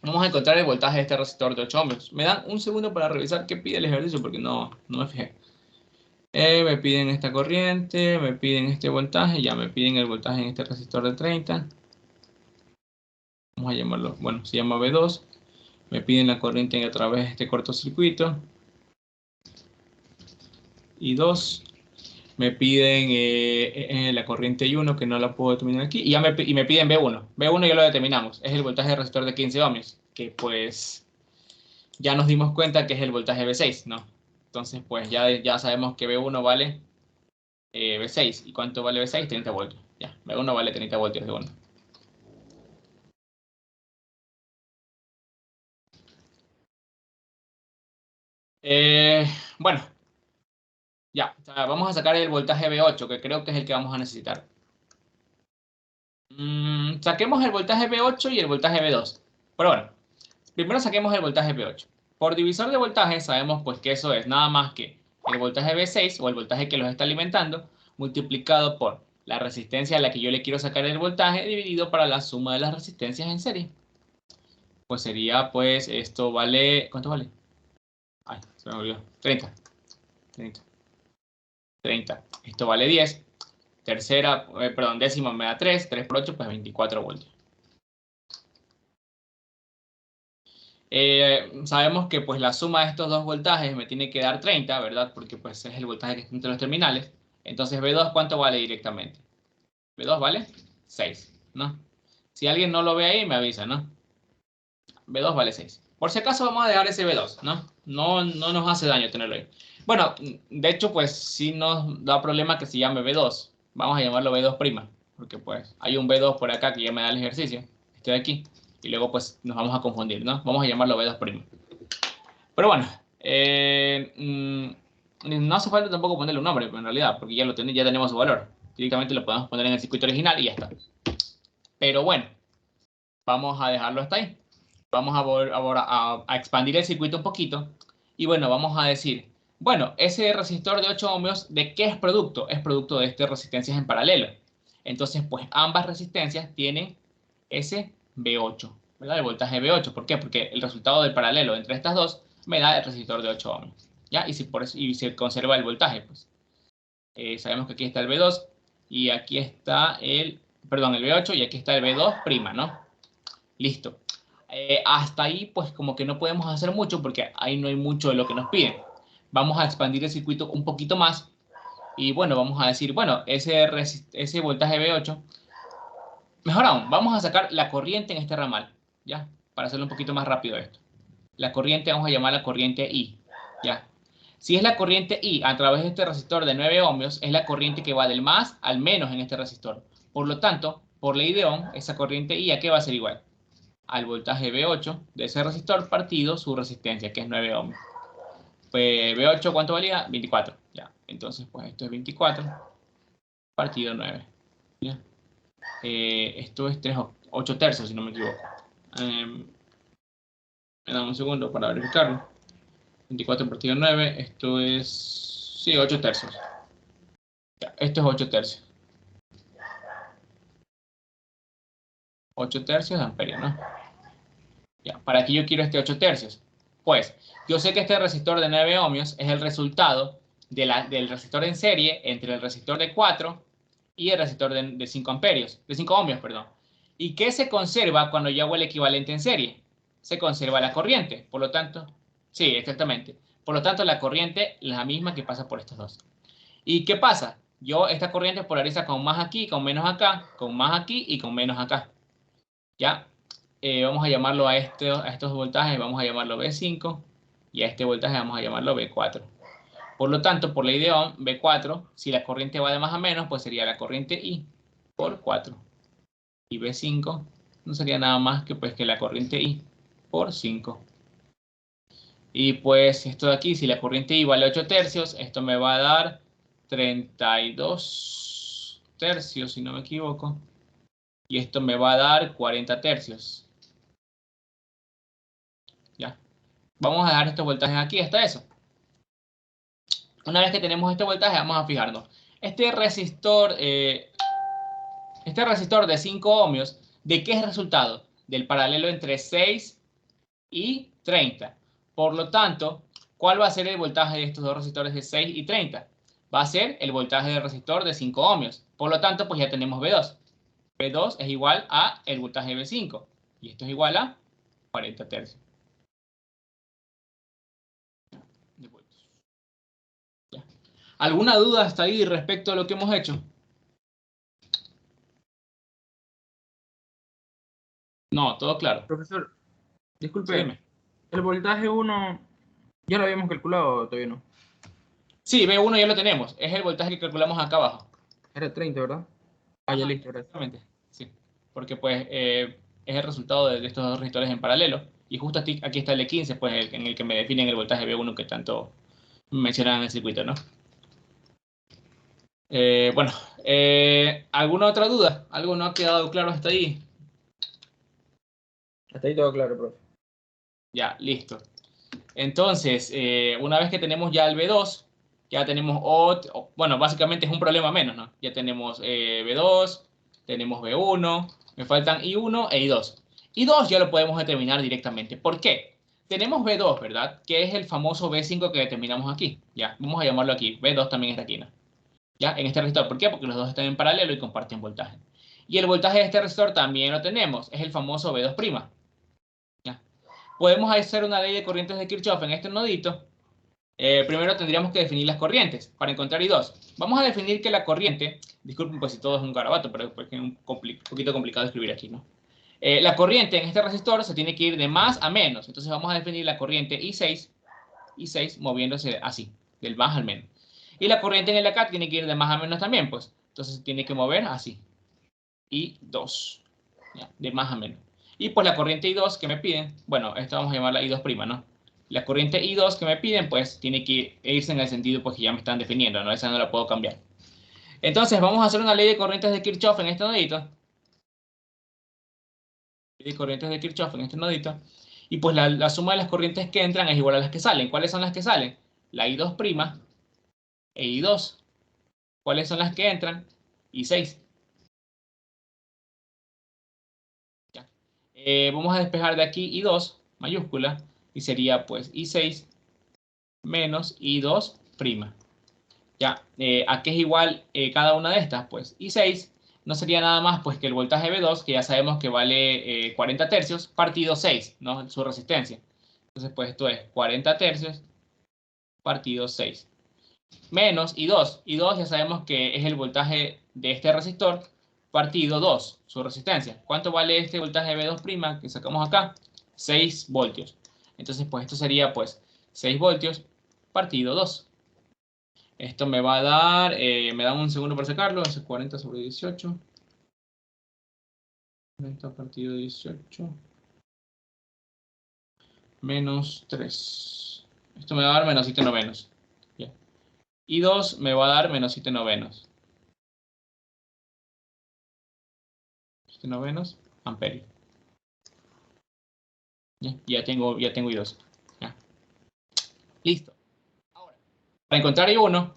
vamos a encontrar el voltaje de este resistor de 8 ohmios. Me dan un segundo para revisar qué pide el ejercicio porque no me fijé. Me piden esta corriente, me piden este voltaje, ya me piden el voltaje en este resistor de 30. Vamos a llamarlo, bueno, se llama V2. Me piden la corriente a través de este cortocircuito. Y 2. Me piden la corriente I1, que no la puedo determinar aquí. Y me piden V1. V1 ya lo determinamos. Es el voltaje del resistor de 15 ohmios. Que pues ya nos dimos cuenta que es el voltaje V6, ¿no? Entonces pues ya sabemos que V1 vale V6. ¿Y cuánto vale V6? 30 voltios. Ya, V1 vale 30 voltios de 1. Bueno, ya, vamos a sacar el voltaje V8, que creo que es el que vamos a necesitar. Saquemos el voltaje V8 y el voltaje V2. Pero bueno, primero saquemos el voltaje V8. Por divisor de voltaje sabemos pues que eso es nada más que el voltaje V6 o el voltaje que los está alimentando multiplicado por la resistencia a la que yo le quiero sacar el voltaje dividido para la suma de las resistencias en serie. Pues sería pues esto vale... ¿Cuánto vale? Ay, se me olvidó. 30. Esto vale 10. Décima me da 3. 3 por 8, pues 24 voltios. Sabemos que pues la suma de estos dos voltajes me tiene que dar 30, ¿verdad? Porque pues es el voltaje que está entre los terminales. Entonces V2, ¿cuánto vale directamente? V2 vale 6, ¿no? Si alguien no lo ve ahí, me avisa, ¿no? V2 vale 6. Por si acaso vamos a dejar ese V2, ¿no? No nos hace daño tenerlo ahí. Bueno, de hecho, pues sí nos da problema que se llame V2. Vamos a llamarlo V2', porque pues hay un V2 por acá que ya me da el ejercicio. Este de aquí. Y luego pues nos vamos a confundir, ¿no? Vamos a llamarlo V2'. Pero bueno, no hace falta tampoco ponerle un nombre, en realidad, porque ya tenemos su valor. Directamente lo podemos poner en el circuito original y ya está. Pero bueno, vamos a dejarlo hasta ahí. Vamos a expandir el circuito un poquito. Y bueno, vamos a decir, bueno, ese resistor de 8 ohmios, ¿de qué es producto? Es producto de estas resistencias en paralelo. Entonces, pues ambas resistencias tienen ese V8, ¿verdad? El voltaje V8. ¿Por qué? Porque el resultado del paralelo entre estas dos me da el resistor de 8 ohmios. ¿Ya? Y se conserva el voltaje, pues. Sabemos que aquí está el V2 y aquí está el V8 y aquí está el V2', ¿no? Listo. Hasta ahí, pues como que no podemos hacer mucho porque ahí no hay mucho de lo que nos piden. Vamos a expandir el circuito un poquito más y bueno, vamos a decir, bueno, ese voltaje V8, mejor aún, vamos a sacar la corriente en este ramal, ¿ya? para hacerlo un poquito más rápido esto. La corriente vamos a llamarla corriente I. ¿Ya? Si es la corriente I a través de este resistor de 9 ohmios, es la corriente que va del más al menos en este resistor. Por lo tanto, por ley de Ohm, esa corriente I, ¿a qué va a ser igual? Al voltaje V8 de ese resistor partido su resistencia, que es 9 ohmios. Pues V8, ¿cuánto valía? 24. Ya. Entonces, pues esto es 24 partido 9. ¿Ya? Esto es 8 tercios, si no me equivoco. Me dan un segundo para verificarlo. 24 partido 9, esto es... Sí, 8 tercios. Ya, esto es 8 tercios. 8 tercios de amperio, ¿no? Ya, ¿para qué yo quiero este 8 tercios? Pues, yo sé que este resistor de 9 ohmios es el resultado del resistor en serie entre el resistor de 4 y el resistor de 5 amperios, de 5 ohmios, perdón. ¿Y qué se conserva cuando yo hago el equivalente en serie? Se conserva la corriente, por lo tanto, sí, exactamente. Por lo tanto, la corriente es la misma que pasa por estos dos. ¿Y qué pasa? Esta corriente polariza con más aquí, con menos acá, con más aquí y con menos acá. ¿Ya? Vamos a llamarlo a estos voltajes, vamos a llamarlo V5 y a este voltaje vamos a llamarlo V4. Por lo tanto, por ley de Ohm, V4, si la corriente va de más a menos, pues sería la corriente I por 4. Y V5 no sería nada más que, pues, que la corriente I por 5. Y pues esto de aquí, si la corriente I vale 8 tercios, esto me va a dar 32 tercios, si no me equivoco. Y esto me va a dar 40 tercios. Ya. Vamos a dejar estos voltajes aquí hasta eso. Una vez que tenemos este voltaje, vamos a fijarnos. Este resistor de 5 ohmios, ¿de qué es resultado? Del paralelo entre 6 y 30. Por lo tanto, ¿cuál va a ser el voltaje de estos dos resistores de 6 y 30? Va a ser el voltaje del resistor de 5 ohmios. Por lo tanto, pues ya tenemos V2. V2 es igual a el voltaje de V5. Y esto es igual a 40 tercios. Ya. ¿Alguna duda hasta ahí respecto a lo que hemos hecho? No, todo claro. Profesor, disculpe, Sí, dime. el voltaje 1 ya lo habíamos calculado o todavía no. Sí, V1 ya lo tenemos. Es el voltaje que calculamos acá abajo. Era 30, ¿verdad? Ah, ya Ajá, listo, gracias. exactamente. Sí. Porque pues es el resultado de estos dos resistores en paralelo. Y justo aquí está el E15, pues en el que me definen el voltaje V1 que tanto mencionan en el circuito, ¿no? Bueno, ¿alguna otra duda? ¿Algo no ha quedado claro hasta ahí? Hasta ahí todo claro, profe. Ya, listo. Entonces, una vez que tenemos ya el V2, ya tenemos bueno, básicamente es un problema menos, ¿no? Ya tenemos V2, tenemos V1, me faltan I1 e I2. I2 ya lo podemos determinar directamente. ¿Por qué? Tenemos V2, ¿verdad? Que es el famoso V5 que determinamos aquí. Ya, vamos a llamarlo aquí. V2 también está aquí, ¿no? Ya, en este resistor. ¿Por qué? Porque los dos están en paralelo y comparten voltaje. Y el voltaje de este resistor también lo tenemos. Es el famoso V2'. ¿Ya? Podemos hacer una ley de corrientes de Kirchhoff en este nodito. Primero tendríamos que definir las corrientes para encontrar I2. Vamos a definir que la corriente, disculpen pues si todo es un garabato, pero es un poquito complicado escribir aquí, ¿no? La corriente en este resistor se tiene que ir de más a menos. Entonces vamos a definir la corriente I6 moviéndose así, del más al menos. Y la corriente en el acá tiene que ir de más a menos también, pues. Entonces se tiene que mover así. I2. ¿Ya? De más a menos. Y pues la corriente I2 que me piden, bueno, esta vamos a llamarla I2', ¿no? La corriente I2 que me piden, pues tiene que irse en el sentido pues, que ya me están definiendo, ¿no? Esa no la puedo cambiar. Entonces vamos a hacer una ley de corrientes de Kirchhoff en este nodito. Ley de corrientes de Kirchhoff en este nodito. Y pues la suma de las corrientes que entran es igual a las que salen. ¿Cuáles son las que salen? La I2' e I2. ¿Cuáles son las que entran? I6. Ya. Vamos a despejar de aquí I2 mayúscula y sería pues I6 menos I2'. Ya, ¿a qué es igual cada una de estas? Pues I6 no sería nada más pues que el voltaje V2, que ya sabemos que vale 40 tercios, partido 6, ¿no? Su resistencia. Entonces pues esto es 40 tercios partido 6. Menos I2. I2 ya sabemos que es el voltaje de este resistor partido 2, su resistencia. ¿Cuánto vale este voltaje V2' que sacamos acá? 6 voltios. Entonces, pues esto sería pues 6 voltios partido 2. Esto me va a dar, me da un segundo para sacarlo, es 40 sobre 18. 40 partido 18. Menos 3. Esto me va a dar menos 7 novenos. Ya. Y 2 me va a dar menos 7 novenos. 7 novenos amperios. Ya tengo I2. Ya. Listo. Ahora, para encontrar I1,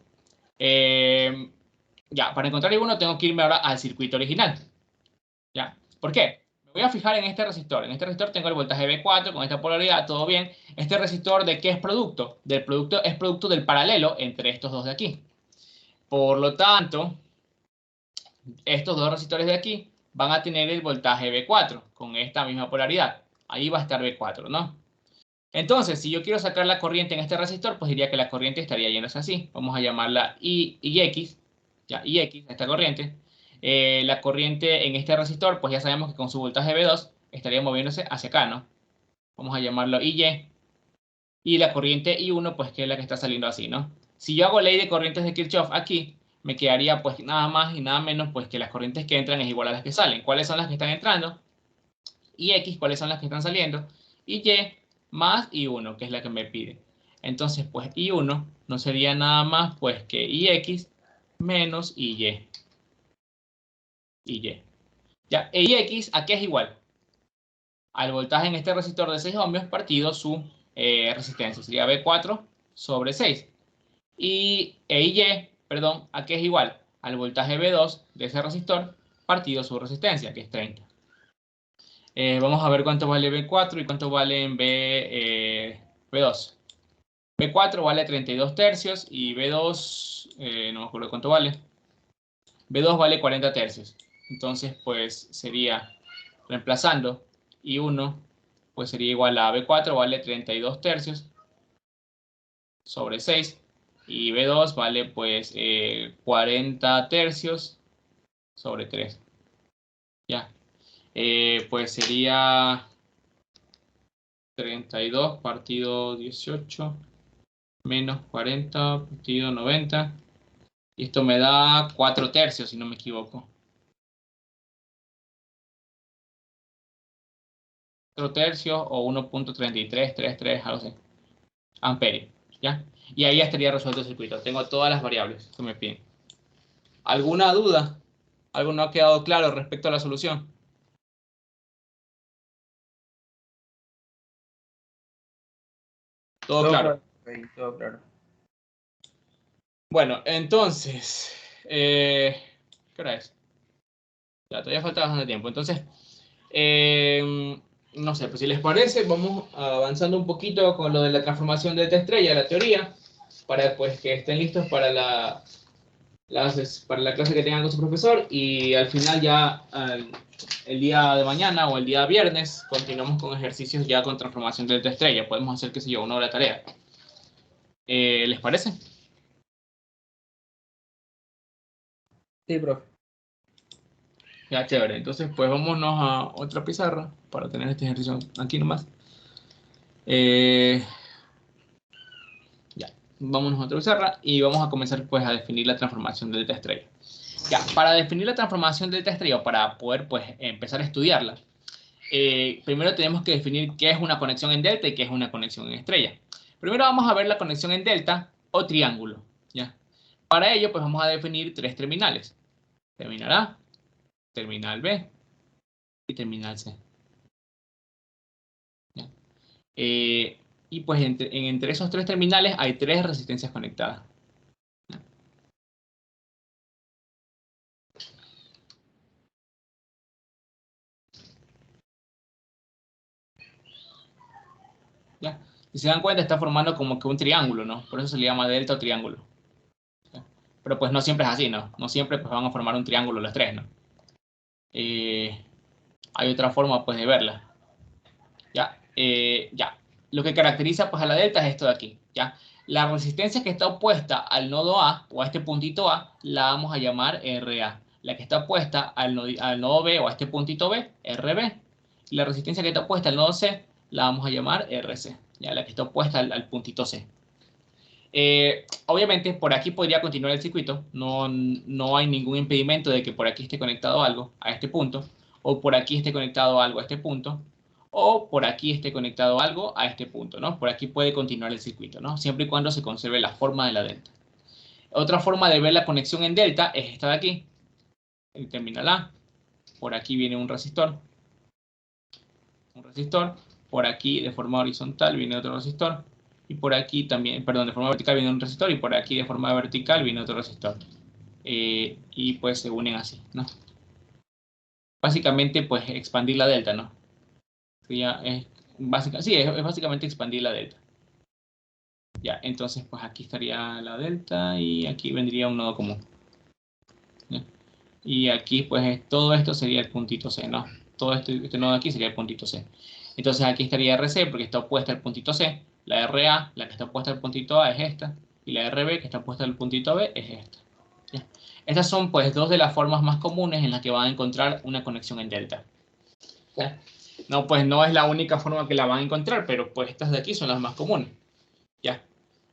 para encontrar I1 tengo que irme ahora al circuito original. ¿Ya? ¿Por qué? Me voy a fijar en este resistor. En este resistor tengo el voltaje V4 con esta polaridad, todo bien. Este resistor, ¿de qué es producto? Es producto del paralelo entre estos dos de aquí. Por lo tanto, estos dos resistores de aquí van a tener el voltaje V4 con esta misma polaridad. Ahí va a estar V4, ¿no? Entonces, si yo quiero sacar la corriente en este resistor, pues diría que la corriente estaría yéndose así. Vamos a llamarla IX, ya, IX, esta corriente. La corriente en este resistor, pues ya sabemos que con su voltaje V2 estaría moviéndose hacia acá, ¿no? Vamos a llamarlo IY. Y la corriente I1, pues que es la que está saliendo así, ¿no? Si yo hago ley de corrientes de Kirchhoff aquí, me quedaría pues nada más y nada menos pues que las corrientes que entran es igual a las que salen. ¿Cuáles son las que están entrando? IX, ¿cuáles son las que están saliendo? Y más I1, que es la que me pide. Entonces, pues I1 no sería nada más pues que IX menos IY. Ya, IX, ¿a qué es igual? Al voltaje en este resistor de 6 ohmios partido su resistencia. Sería V4 sobre 6. Y perdón, ¿a qué es igual? Al voltaje V2 de ese resistor partido su resistencia, que es 30. Vamos a ver cuánto vale V4 y cuánto vale en V2. V4 vale 32 tercios y V2, no me acuerdo cuánto vale. V2 vale 40 tercios. Entonces, pues sería, reemplazando I1, pues sería igual a V4 vale 32 tercios sobre 6. Y V2 vale pues 40 tercios sobre 3. Ya. Pues sería 32 partido 18 menos 40 partido 90. Y esto me da 4 tercios, si no me equivoco. 4 tercios o 1.3333, algo así. Amperios, ¿ya? Y ahí ya estaría resuelto el circuito. Tengo todas las variables que me piden. ¿Alguna duda? ¿Algo no ha quedado claro respecto a la solución? ¿Todo claro? Sí, todo claro. Bueno, entonces, ¿qué hora es? Ya, todavía falta bastante tiempo. Entonces, no sé, pues si les parece, vamos avanzando un poquito con lo de la transformación de estrella, la teoría, para pues que estén listos para la clase que tengan con su profesor, y al final ya el día de mañana o el día viernes continuamos con ejercicios ya con transformación de estrella. Podemos hacer, qué sé yo, una hora de tarea. ¿Les parece? Sí, profe. Ya, chévere. Entonces, pues vámonos a otra pizarra para tener este ejercicio aquí nomás. Ya, vámonos a otra pizarra y vamos a comenzar pues a definir la transformación de delta estrella. Ya, para definir la transformación de delta estrella, para poder pues empezar a estudiarla, primero tenemos que definir qué es una conexión en delta y qué es una conexión en estrella. Primero vamos a ver la conexión en delta o triángulo, ¿ya? Para ello, pues vamos a definir tres terminales. Terminal A, terminal B y terminal C. ¿Ya? Y pues entre esos tres terminales hay tres resistencias conectadas. ¿Ya? Si se dan cuenta, está formando como que un triángulo, ¿no? Por eso se le llama delta o triángulo. ¿Ya? Pero pues no siempre es así, ¿no? No siempre pues, van a formar un triángulo los tres, ¿no? Hay otra forma pues de verla. ¿Ya? Ya. Lo que caracteriza pues a la delta es esto de aquí, ¿ya? La resistencia que está opuesta al nodo A o a este puntito A la vamos a llamar RA. La que está opuesta al nodo B o a este puntito B, RB. Y la resistencia que está opuesta al nodo C la vamos a llamar RC, ya la que está opuesta al puntito C. Obviamente por aquí podría continuar el circuito, no hay ningún impedimento de que por aquí esté conectado algo a este punto, o por aquí esté conectado algo a este punto, o por aquí esté conectado algo a este punto, ¿no? Por aquí puede continuar el circuito, ¿no? Siempre y cuando se conserve la forma de la delta. Otra forma de ver la conexión en delta es esta de aquí, el terminal A. Por aquí viene un resistor, por aquí de forma horizontal viene otro resistor, y por aquí también, perdón, de forma vertical viene un resistor, y por aquí de forma vertical viene otro resistor. Y pues se unen así, ¿no? Básicamente, pues expandir la delta, ¿no? Ya es básicamente expandir la delta. Ya, entonces, pues aquí estaría la delta y aquí vendría un nodo común. ¿Ya? Y aquí, pues todo esto sería el puntito C, ¿no? Todo este nodo aquí sería el puntito C. Entonces aquí estaría RC porque está opuesta al puntito C. La RA, la que está opuesta al puntito A, es esta. Y la RB, que está opuesta al puntito B, es esta. ¿Ya? Estas son, pues, dos de las formas más comunes en las que van a encontrar una conexión en delta. ¿Ya? No, pues no es la única forma que la van a encontrar, pero pues estas de aquí son las más comunes. ¿Ya?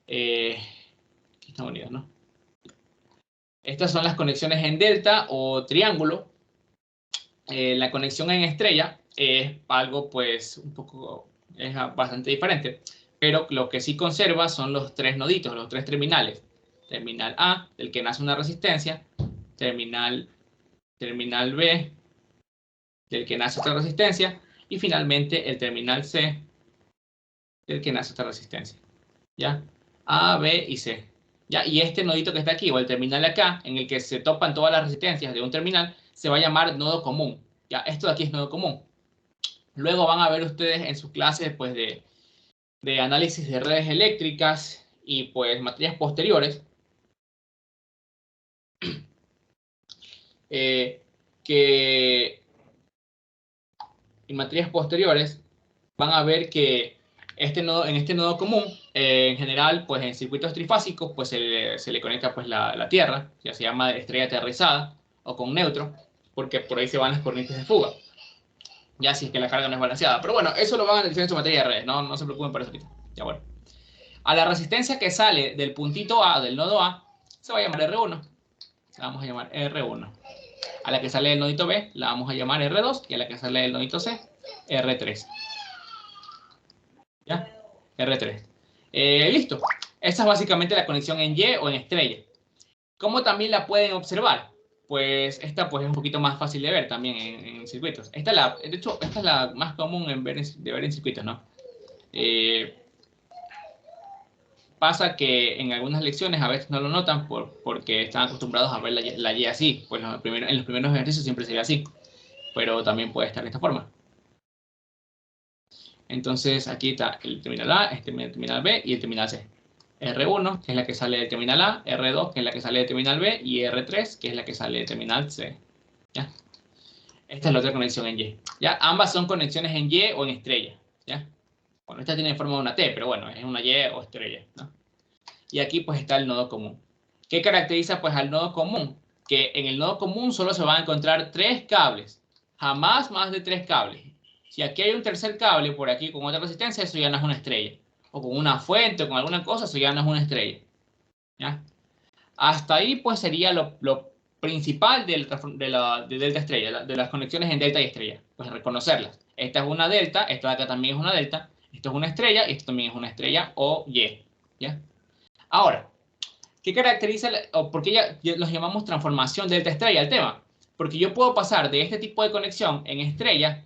Aquí están unidas, ¿no? Estas son las conexiones en delta o triángulo. La conexión en estrella es algo, pues, un poco, es bastante diferente. Pero lo que sí conserva son los tres noditos, los tres terminales. Terminal A, del que nace una resistencia. Terminal B, del que nace otra resistencia. Y finalmente el terminal C, del que nace otra resistencia. ¿Ya? A, B y C. ¿Ya? Y este nodito que está aquí, o el terminal de acá, en el que se topan todas las resistencias de un terminal, se va a llamar nodo común. ¿Ya? Esto de aquí es nodo común. Luego van a ver ustedes en sus clases, pues, de análisis de redes eléctricas y, pues, materias posteriores, que en materias posteriores van a ver que en este nodo común, en general, pues en circuitos trifásicos, pues se le conecta pues la Tierra, ya se llama estrella aterrizada o con neutro, porque por ahí se van las corrientes de fuga, ya si es que la carga no es balanceada. Pero bueno, eso lo van a analizar en su materia de redes, no se preocupen por eso ahorita. Ya bueno. A la resistencia que sale del puntito A, del nodo A, se va a llamar R1. La vamos a llamar R1. A la que sale del nodito B, la vamos a llamar R2, y a la que sale del nodito C, R3. ¿Ya? R3. Listo. Esa es básicamente la conexión en Y o en estrella. ¿Cómo también la pueden observar? Pues esta pues, es un poquito más fácil de ver también en circuitos. De hecho, esta es la más común de ver en circuitos, ¿no? Pasa que en algunas lecciones a veces no lo notan porque están acostumbrados a ver la Y así. Pues en los primeros ejercicios siempre sería así. Pero también puede estar de esta forma. Entonces aquí está el terminal A, el terminal B y el terminal C. R1, que es la que sale del terminal A, R2, que es la que sale del terminal B, y R3, que es la que sale del terminal C. ¿Ya? Esta es la otra conexión en Y. ¿Ya? Ambas son conexiones en Y o en estrella. ¿Ya? Bueno, esta tiene forma de una T, pero bueno, es una Y o estrella, ¿no? Y aquí pues está el nodo común. ¿Qué caracteriza pues al nodo común? Que en el nodo común solo se van a encontrar 3 cables. Jamás más de 3 cables. Si aquí hay un tercer cable por aquí con otra resistencia, eso ya no es una estrella. O con una fuente o con alguna cosa, eso ya no es una estrella. ¿Ya? Hasta ahí pues sería lo principal de delta estrella, de las conexiones en delta y estrella. Pues reconocerlas. Esta es una delta, esta de acá también es una delta, esto es una estrella y esto también es una estrella o Y. ¿Ya? Ahora, ¿qué caracteriza o por qué ya los llamamos transformación delta-estrella al tema? Porque yo puedo pasar de este tipo de conexión en estrella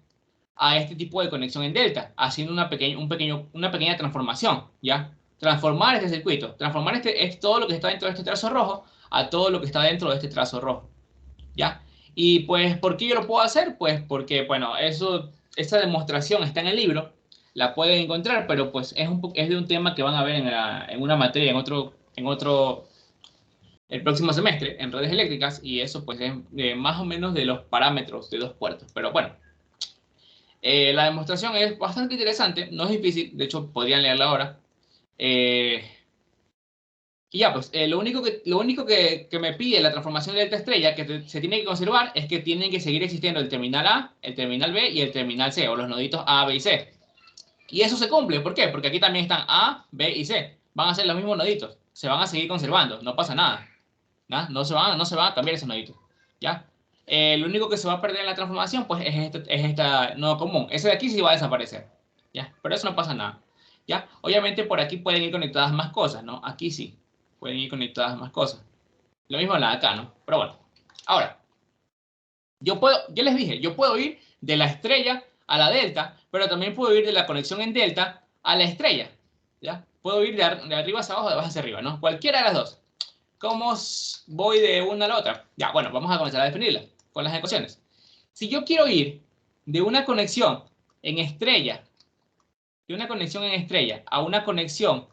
a este tipo de conexión en delta, haciendo una pequeña transformación, ¿ya? Transformar este circuito, transformar todo lo que está dentro de este trazo rojo a todo lo que está dentro de este trazo rojo, ¿ya? Y pues, ¿por qué yo lo puedo hacer? Pues porque, bueno, esa demostración está en el libro, la pueden encontrar, pero pues es de un tema que van a ver en una materia, el próximo semestre, en redes eléctricas, y eso pues es más o menos de los parámetros de dos puertos. Pero bueno, la demostración es bastante interesante, no es difícil, de hecho podrían leerla ahora. Y ya, pues lo único que me pide la transformación de delta estrella que se tiene que conservar es que tienen que seguir existiendo el terminal A, el terminal B y el terminal C, o los noditos A, B y C. Y eso se cumple. ¿Por qué? Porque aquí también están A, B y C. Van a ser los mismos noditos. Se van a seguir conservando. No pasa nada. ¿No? No se van a cambiar esos noditos. ¿Ya? Lo único que se va a perder en la transformación pues es esta nodo común. Ese de aquí sí va a desaparecer. ¿Ya? Pero eso no pasa nada. ¿Ya? Obviamente por aquí pueden ir conectadas más cosas, ¿no? Aquí sí. Pueden ir conectadas más cosas. Lo mismo en la de acá, ¿no? Pero bueno. Ahora. Yo les dije, yo puedo ir de la estrella a la delta, pero también puedo ir de la conexión en delta a la estrella. ¿Ya? Puedo ir de arriba hacia abajo, de abajo hacia arriba, ¿no? Cualquiera de las dos. ¿Cómo voy de una a la otra? Ya, bueno, vamos a comenzar a definirla con las ecuaciones. Si yo quiero ir de una conexión en estrella, a una conexión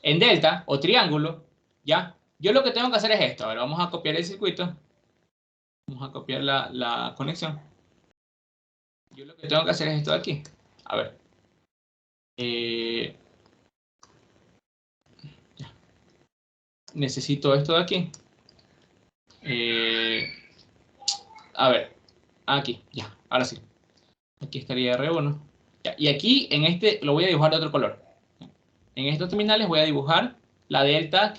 en delta o triángulo, ¿ya? Yo lo que tengo que hacer es esto. A ver, vamos a copiar el circuito. Vamos a copiar la conexión. Yo lo que tengo que hacer es esto de aquí. A ver. Ya. Necesito esto de aquí. A ver. Aquí, ya. Ahora sí. Aquí estaría R1. Ya. Y aquí, en este, lo voy a dibujar de otro color. En estos terminales voy a dibujar la delta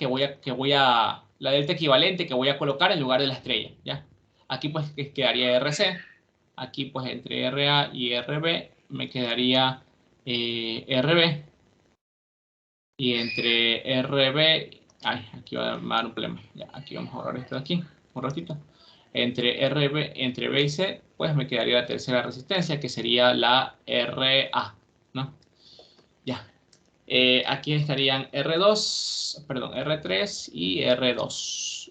la delta equivalente que voy a colocar en lugar de la estrella. ¿Ya? Aquí pues quedaría RC. Aquí pues entre RA y RB me quedaría RB. Y entre RB... Ay, aquí va a dar un problema. Ya, aquí vamos a borrar esto de aquí. Un ratito. Entre RB, entre B y C, pues me quedaría la tercera resistencia, que sería la RA. ¿No? Ya. Aquí estarían R3 y R2.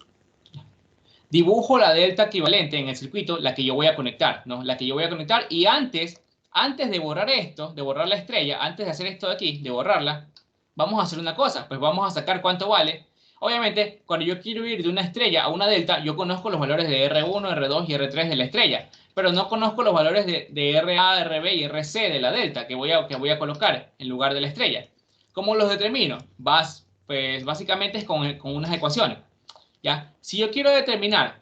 Dibujo la delta equivalente en el circuito, la que yo voy a conectar, ¿no? La que yo voy a conectar y antes de borrar esto, de borrar la estrella, antes de hacer esto de aquí, de borrarla, vamos a hacer una cosa, pues vamos a sacar cuánto vale. Obviamente, cuando yo quiero ir de una estrella a una delta, yo conozco los valores de R1, R2 y R3 de la estrella, pero no conozco los valores de RA, RB y RC de la delta que voy a colocar en lugar de la estrella. ¿Cómo los determino? Pues básicamente es con unas ecuaciones. ¿Ya? Si yo quiero determinar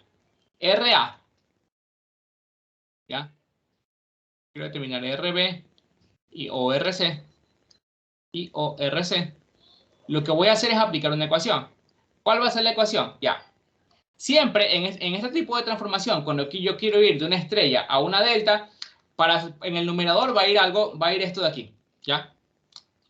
RA, ¿ya? Quiero determinar RB o RC o RC, lo que voy a hacer es aplicar una ecuación. ¿Cuál va a ser la ecuación? Ya. Siempre en este tipo de transformación, cuando yo quiero ir de una estrella a una delta, en el numerador va a ir esto de aquí, ¿ya?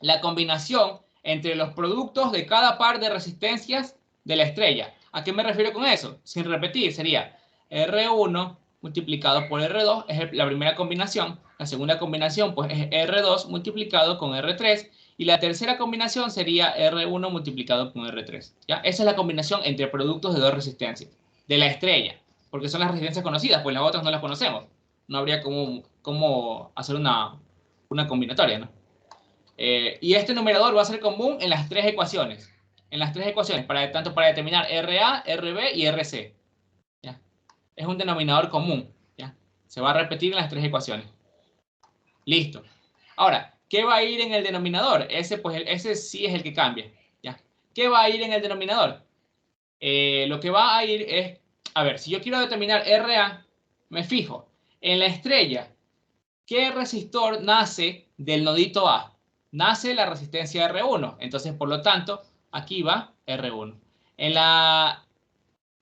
La combinación entre los productos de cada par de resistencias de la estrella. ¿A qué me refiero con eso? Sin repetir, sería R1 multiplicado por R2, es la primera combinación. La segunda combinación pues es R2 multiplicado con R3. Y la tercera combinación sería R1 multiplicado con R3. ¿Ya? Esa es la combinación entre productos de dos resistencias. De la estrella. Porque son las resistencias conocidas, pues las otras no las conocemos. No habría cómo hacer una combinatoria, ¿no? Y este numerador va a ser común en las tres ecuaciones. En las tres ecuaciones, tanto para determinar RA, RB y RC. ¿Ya? Es un denominador común. ¿Ya? Se va a repetir en las tres ecuaciones. Listo. Ahora, ¿qué va a ir en el denominador? Ese sí es el que cambia. ¿Ya? ¿Qué va a ir en el denominador? Lo que va a ir es, a ver, si yo quiero determinar RA, me fijo en la estrella, ¿qué resistor nace del nodito A? Nace la resistencia R1. Entonces, por lo tanto, aquí va R1.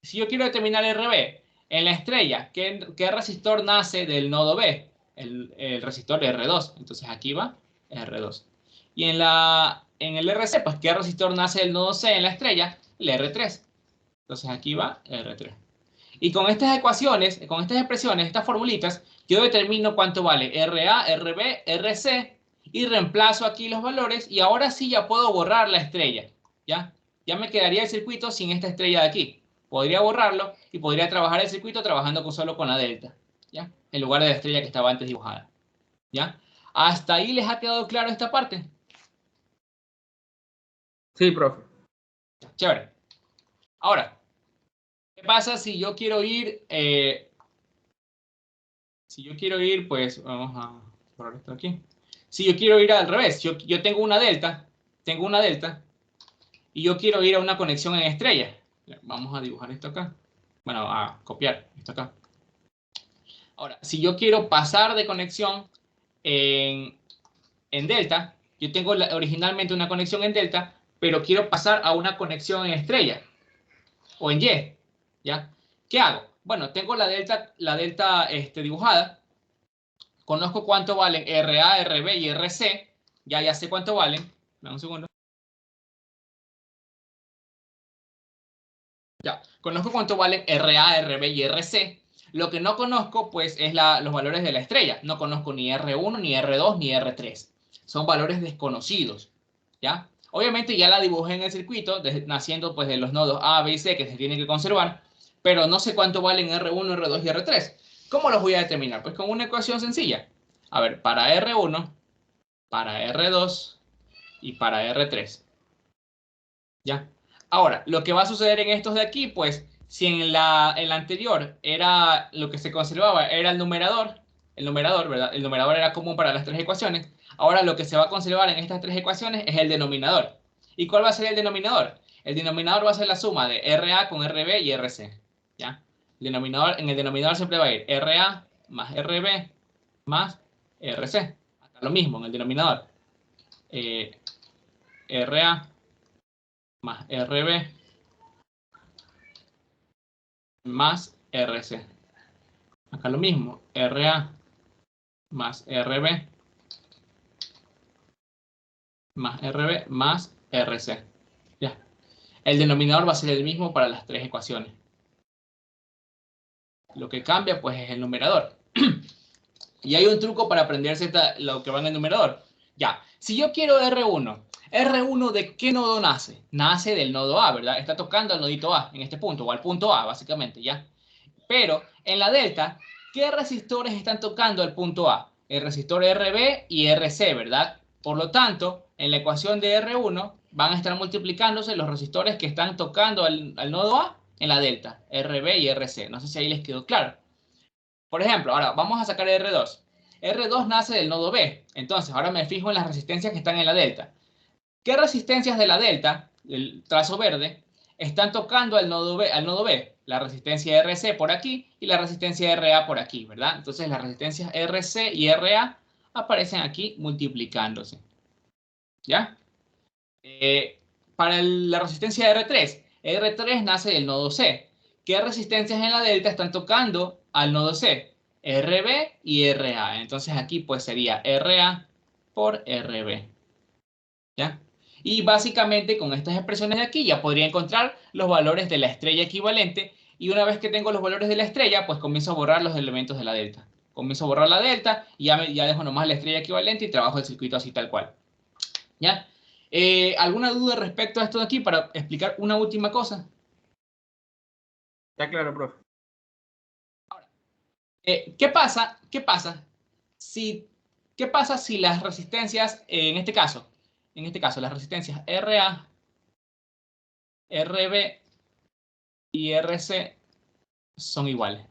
Si yo quiero determinar RB, en la estrella, ¿qué resistor nace del nodo B? El resistor R2. Entonces, aquí va R2. Y en el RC, pues, ¿qué resistor nace del nodo C en la estrella? El R3. Entonces, aquí va R3. Y con estas ecuaciones, con estas expresiones, estas formulitas, yo determino cuánto vale RA, RB, RC y reemplazo aquí los valores y ahora sí ya puedo borrar la estrella. ¿Ya? Ya me quedaría el circuito sin esta estrella de aquí. Podría borrarlo y podría trabajar el circuito trabajando solo con la delta. ¿Ya? En lugar de la estrella que estaba antes dibujada. ¿Ya? ¿Hasta ahí les ha quedado claro esta parte? Sí, profe. Chévere. Ahora, ¿qué pasa si yo quiero ir... pues vamos a borrar esto aquí. Si yo quiero ir al revés, yo tengo una delta, y yo quiero ir a una conexión en estrella. Vamos a dibujar esto acá. Bueno, a copiar esto acá. Ahora, si yo quiero pasar de conexión en delta, yo tengo originalmente una conexión en delta, pero quiero pasar a una conexión en estrella o en Y, ¿ya? ¿Qué hago? Bueno, tengo la delta dibujada, conozco cuánto valen RA, RB y RC, ya sé cuánto valen. Dame un segundo. Ya, conozco cuánto valen RA, RB y RC. Lo que no conozco, pues, es los valores de la estrella. No conozco ni R1, ni R2, ni R3. Son valores desconocidos, ¿ya? Obviamente ya la dibujé en el circuito, naciendo, pues, de los nodos A, B y C que se tienen que conservar, pero no sé cuánto valen R1, R2 y R3. ¿Cómo los voy a determinar? Pues con una ecuación sencilla. A ver, para R1, para R2 y para R3. ¿Ya? Ahora, lo que va a suceder en estos de aquí, pues, si en la anterior era lo que se conservaba, era el numerador, ¿verdad? El numerador era común para las tres ecuaciones. Ahora lo que se va a conservar en estas tres ecuaciones es el denominador. ¿Y cuál va a ser el denominador? El denominador va a ser la suma de RA con RB y RC. ¿Ya? En el denominador siempre va a ir RA más RB más RC. Hasta lo mismo en el denominador. RA más RB más RC. Acá lo mismo, RA más RB más RB más RC. Ya. El denominador va a ser el mismo para las tres ecuaciones. Lo que cambia, pues, es el numerador. Y hay un truco para aprenderse lo que va en el numerador. Ya, si yo quiero R1, ¿R1 de qué nodo nace? Nace del nodo A, ¿verdad? Está tocando al nodito A en este punto, o al punto A, básicamente, ¿ya? Pero en la delta, ¿qué resistores están tocando el punto A? El resistor RB y RC, ¿verdad? Por lo tanto, en la ecuación de R1 van a estar multiplicándose los resistores que están tocando al nodo A en la delta, RB y RC. No sé si ahí les quedó claro. Por ejemplo, ahora vamos a sacar R2. R2 nace del nodo B. Entonces, ahora me fijo en las resistencias que están en la delta. ¿Qué resistencias de la delta, el trazo verde, están tocando al nodo B? La resistencia RC por aquí y la resistencia RA por aquí, ¿verdad? Entonces las resistencias RC y RA aparecen aquí multiplicándose. ¿Ya? Para la resistencia R3, R3 nace del nodo C. ¿Qué resistencias en la delta están tocando al nodo C? RB y RA. Entonces aquí pues sería RA por RB. ¿Ya? Y básicamente con estas expresiones de aquí ya podría encontrar los valores de la estrella equivalente, y una vez que tengo los valores de la estrella, pues comienzo a borrar los elementos de la delta. Comienzo a borrar la delta y ya dejo nomás la estrella equivalente y trabajo el circuito así tal cual. ¿Ya? ¿Alguna duda respecto a esto de aquí para explicar una última cosa? Está claro, profe. Ahora, ¿qué pasa si las resistencias, en este caso, las resistencias RA, RB y RC son iguales?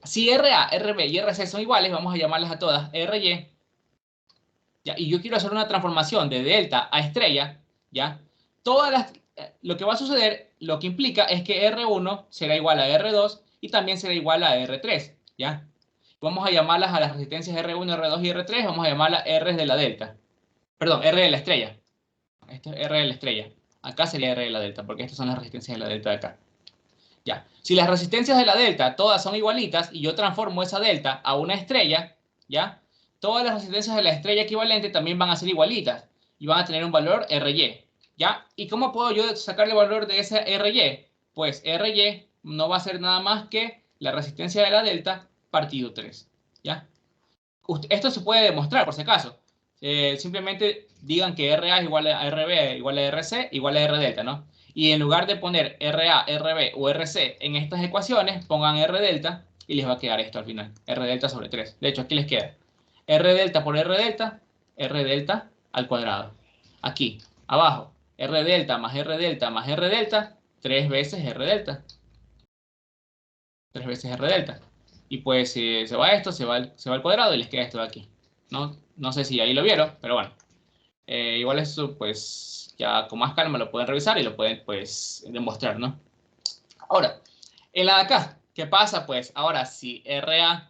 Si RA, RB y RC son iguales, vamos a llamarlas a todas RY, ¿ya? Y yo quiero hacer una transformación de delta a estrella, ¿ya? Lo que va a suceder, lo que implica es que R1 será igual a R2 y también será igual a R3, ¿ya? Vamos a llamarlas a las resistencias R1, R2 y R3, vamos a llamarlas R de la delta. Perdón, R de la estrella. Esto es R de la estrella. Acá sería R de la delta, porque estas son las resistencias de la delta de acá. Ya. Si las resistencias de la delta todas son igualitas y yo transformo esa delta a una estrella, ¿ya? Todas las resistencias de la estrella equivalente también van a ser igualitas y van a tener un valor RY, ¿ya? ¿Y cómo puedo yo sacarle el valor de ese RY? Pues RY no va a ser nada más que la resistencia de la delta partido 3, ¿ya? Esto se puede demostrar, por si acaso. Simplemente digan que RA es igual a RB, igual a RC, igual a R delta, ¿no? Y en lugar de poner RA, RB o RC en estas ecuaciones, pongan R delta y les va a quedar esto al final. R delta sobre 3. De hecho, aquí les queda R delta por R delta al cuadrado. Aquí, abajo, R delta más R delta más R delta, 3 veces R delta. 3 veces R delta. Y pues si se va esto, se va al cuadrado y les queda esto de aquí. No sé si ahí lo vieron, pero bueno. Igual eso, pues, ya con más calma lo pueden revisar y lo pueden, pues, demostrar, ¿no? Ahora, en la de acá, ¿Qué pasa? Pues ahora si R1,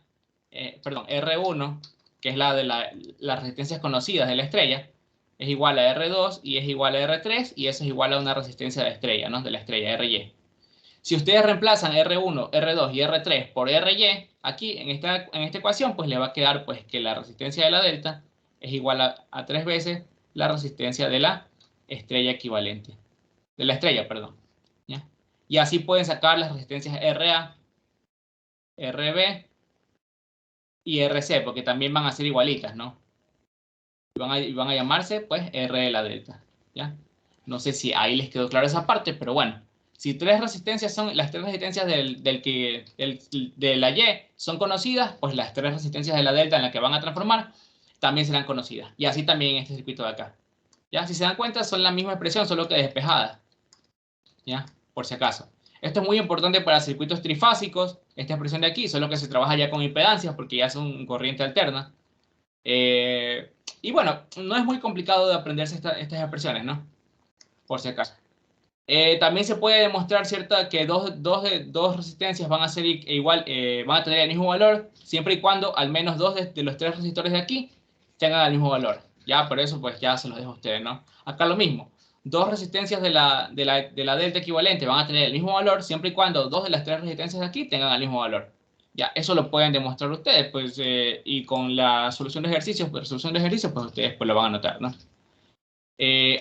que es la de las resistencias conocidas de la estrella, es igual a R2 y es igual a R3 y eso es igual a una resistencia de estrella, ¿no? De la estrella, RY. Si ustedes reemplazan R1, R2 y R3 por RY, aquí en esta ecuación, pues le va a quedar pues que la resistencia de la delta es igual a 3 veces la resistencia de la estrella equivalente. De la estrella, perdón. ¿Ya? Y así pueden sacar las resistencias RA, RB y RC, porque también van a ser igualitas, ¿no? Y van a llamarse, pues, R de la delta, ¿ya? No sé si ahí les quedó claro esa parte, pero bueno. Si tres resistencias son, las tres resistencias de la Y son conocidas, pues las tres resistencias de la delta en la que van a transformar también serán conocidas. Y así también en este circuito de acá. ¿Ya? Si se dan cuenta, son la misma expresión, solo que despejadas. ¿Ya? Por si acaso. Esto es muy importante para circuitos trifásicos. Esta expresión de aquí, solo que se trabaja ya con impedancias porque ya son corriente alterna. Y bueno, no es muy complicado de aprenderse estas expresiones, ¿no? Por si acaso. También se puede demostrar que dos resistencias van a ser van a tener el mismo valor, siempre y cuando al menos dos de los tres resistores de aquí tengan el mismo valor. Ya, por eso pues ya se los dejo a ustedes, ¿no? Acá lo mismo. Dos resistencias de la delta equivalente van a tener el mismo valor, siempre y cuando dos de las tres resistencias de aquí tengan el mismo valor. Ya, eso lo pueden demostrar ustedes, pues, y con la solución de ejercicios, pues ustedes pues lo van a notar, ¿no?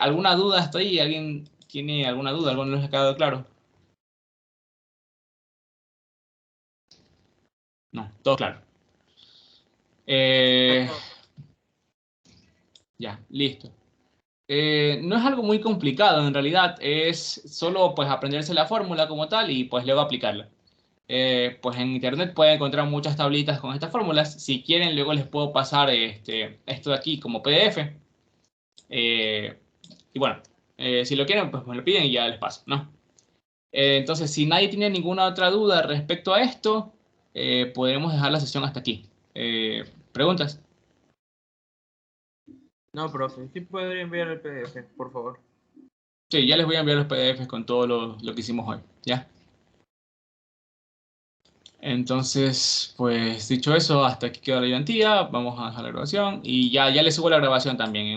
¿Alguna duda hasta ahí? ¿Alguien tiene alguna duda? ¿Algo no les ha quedado claro? No, todo claro. Ya, listo. No es algo muy complicado en realidad, es solo pues aprenderse la fórmula como tal y pues luego aplicarla. Pues en internet pueden encontrar muchas tablitas con estas fórmulas. Si quieren, luego les puedo pasar esto de aquí como PDF. Y bueno, si lo quieren, pues me lo piden y ya les paso, ¿no? Entonces, si nadie tiene ninguna otra duda respecto a esto, podremos dejar la sesión hasta aquí. ¿Preguntas? No, profe, sí podría enviar el PDF, por favor. Sí, ya les voy a enviar los PDFs con todo lo que hicimos hoy, ¿ya? Entonces, pues dicho eso, hasta aquí queda la ayudantía. Vamos a dejar la grabación y ya les subo la grabación también.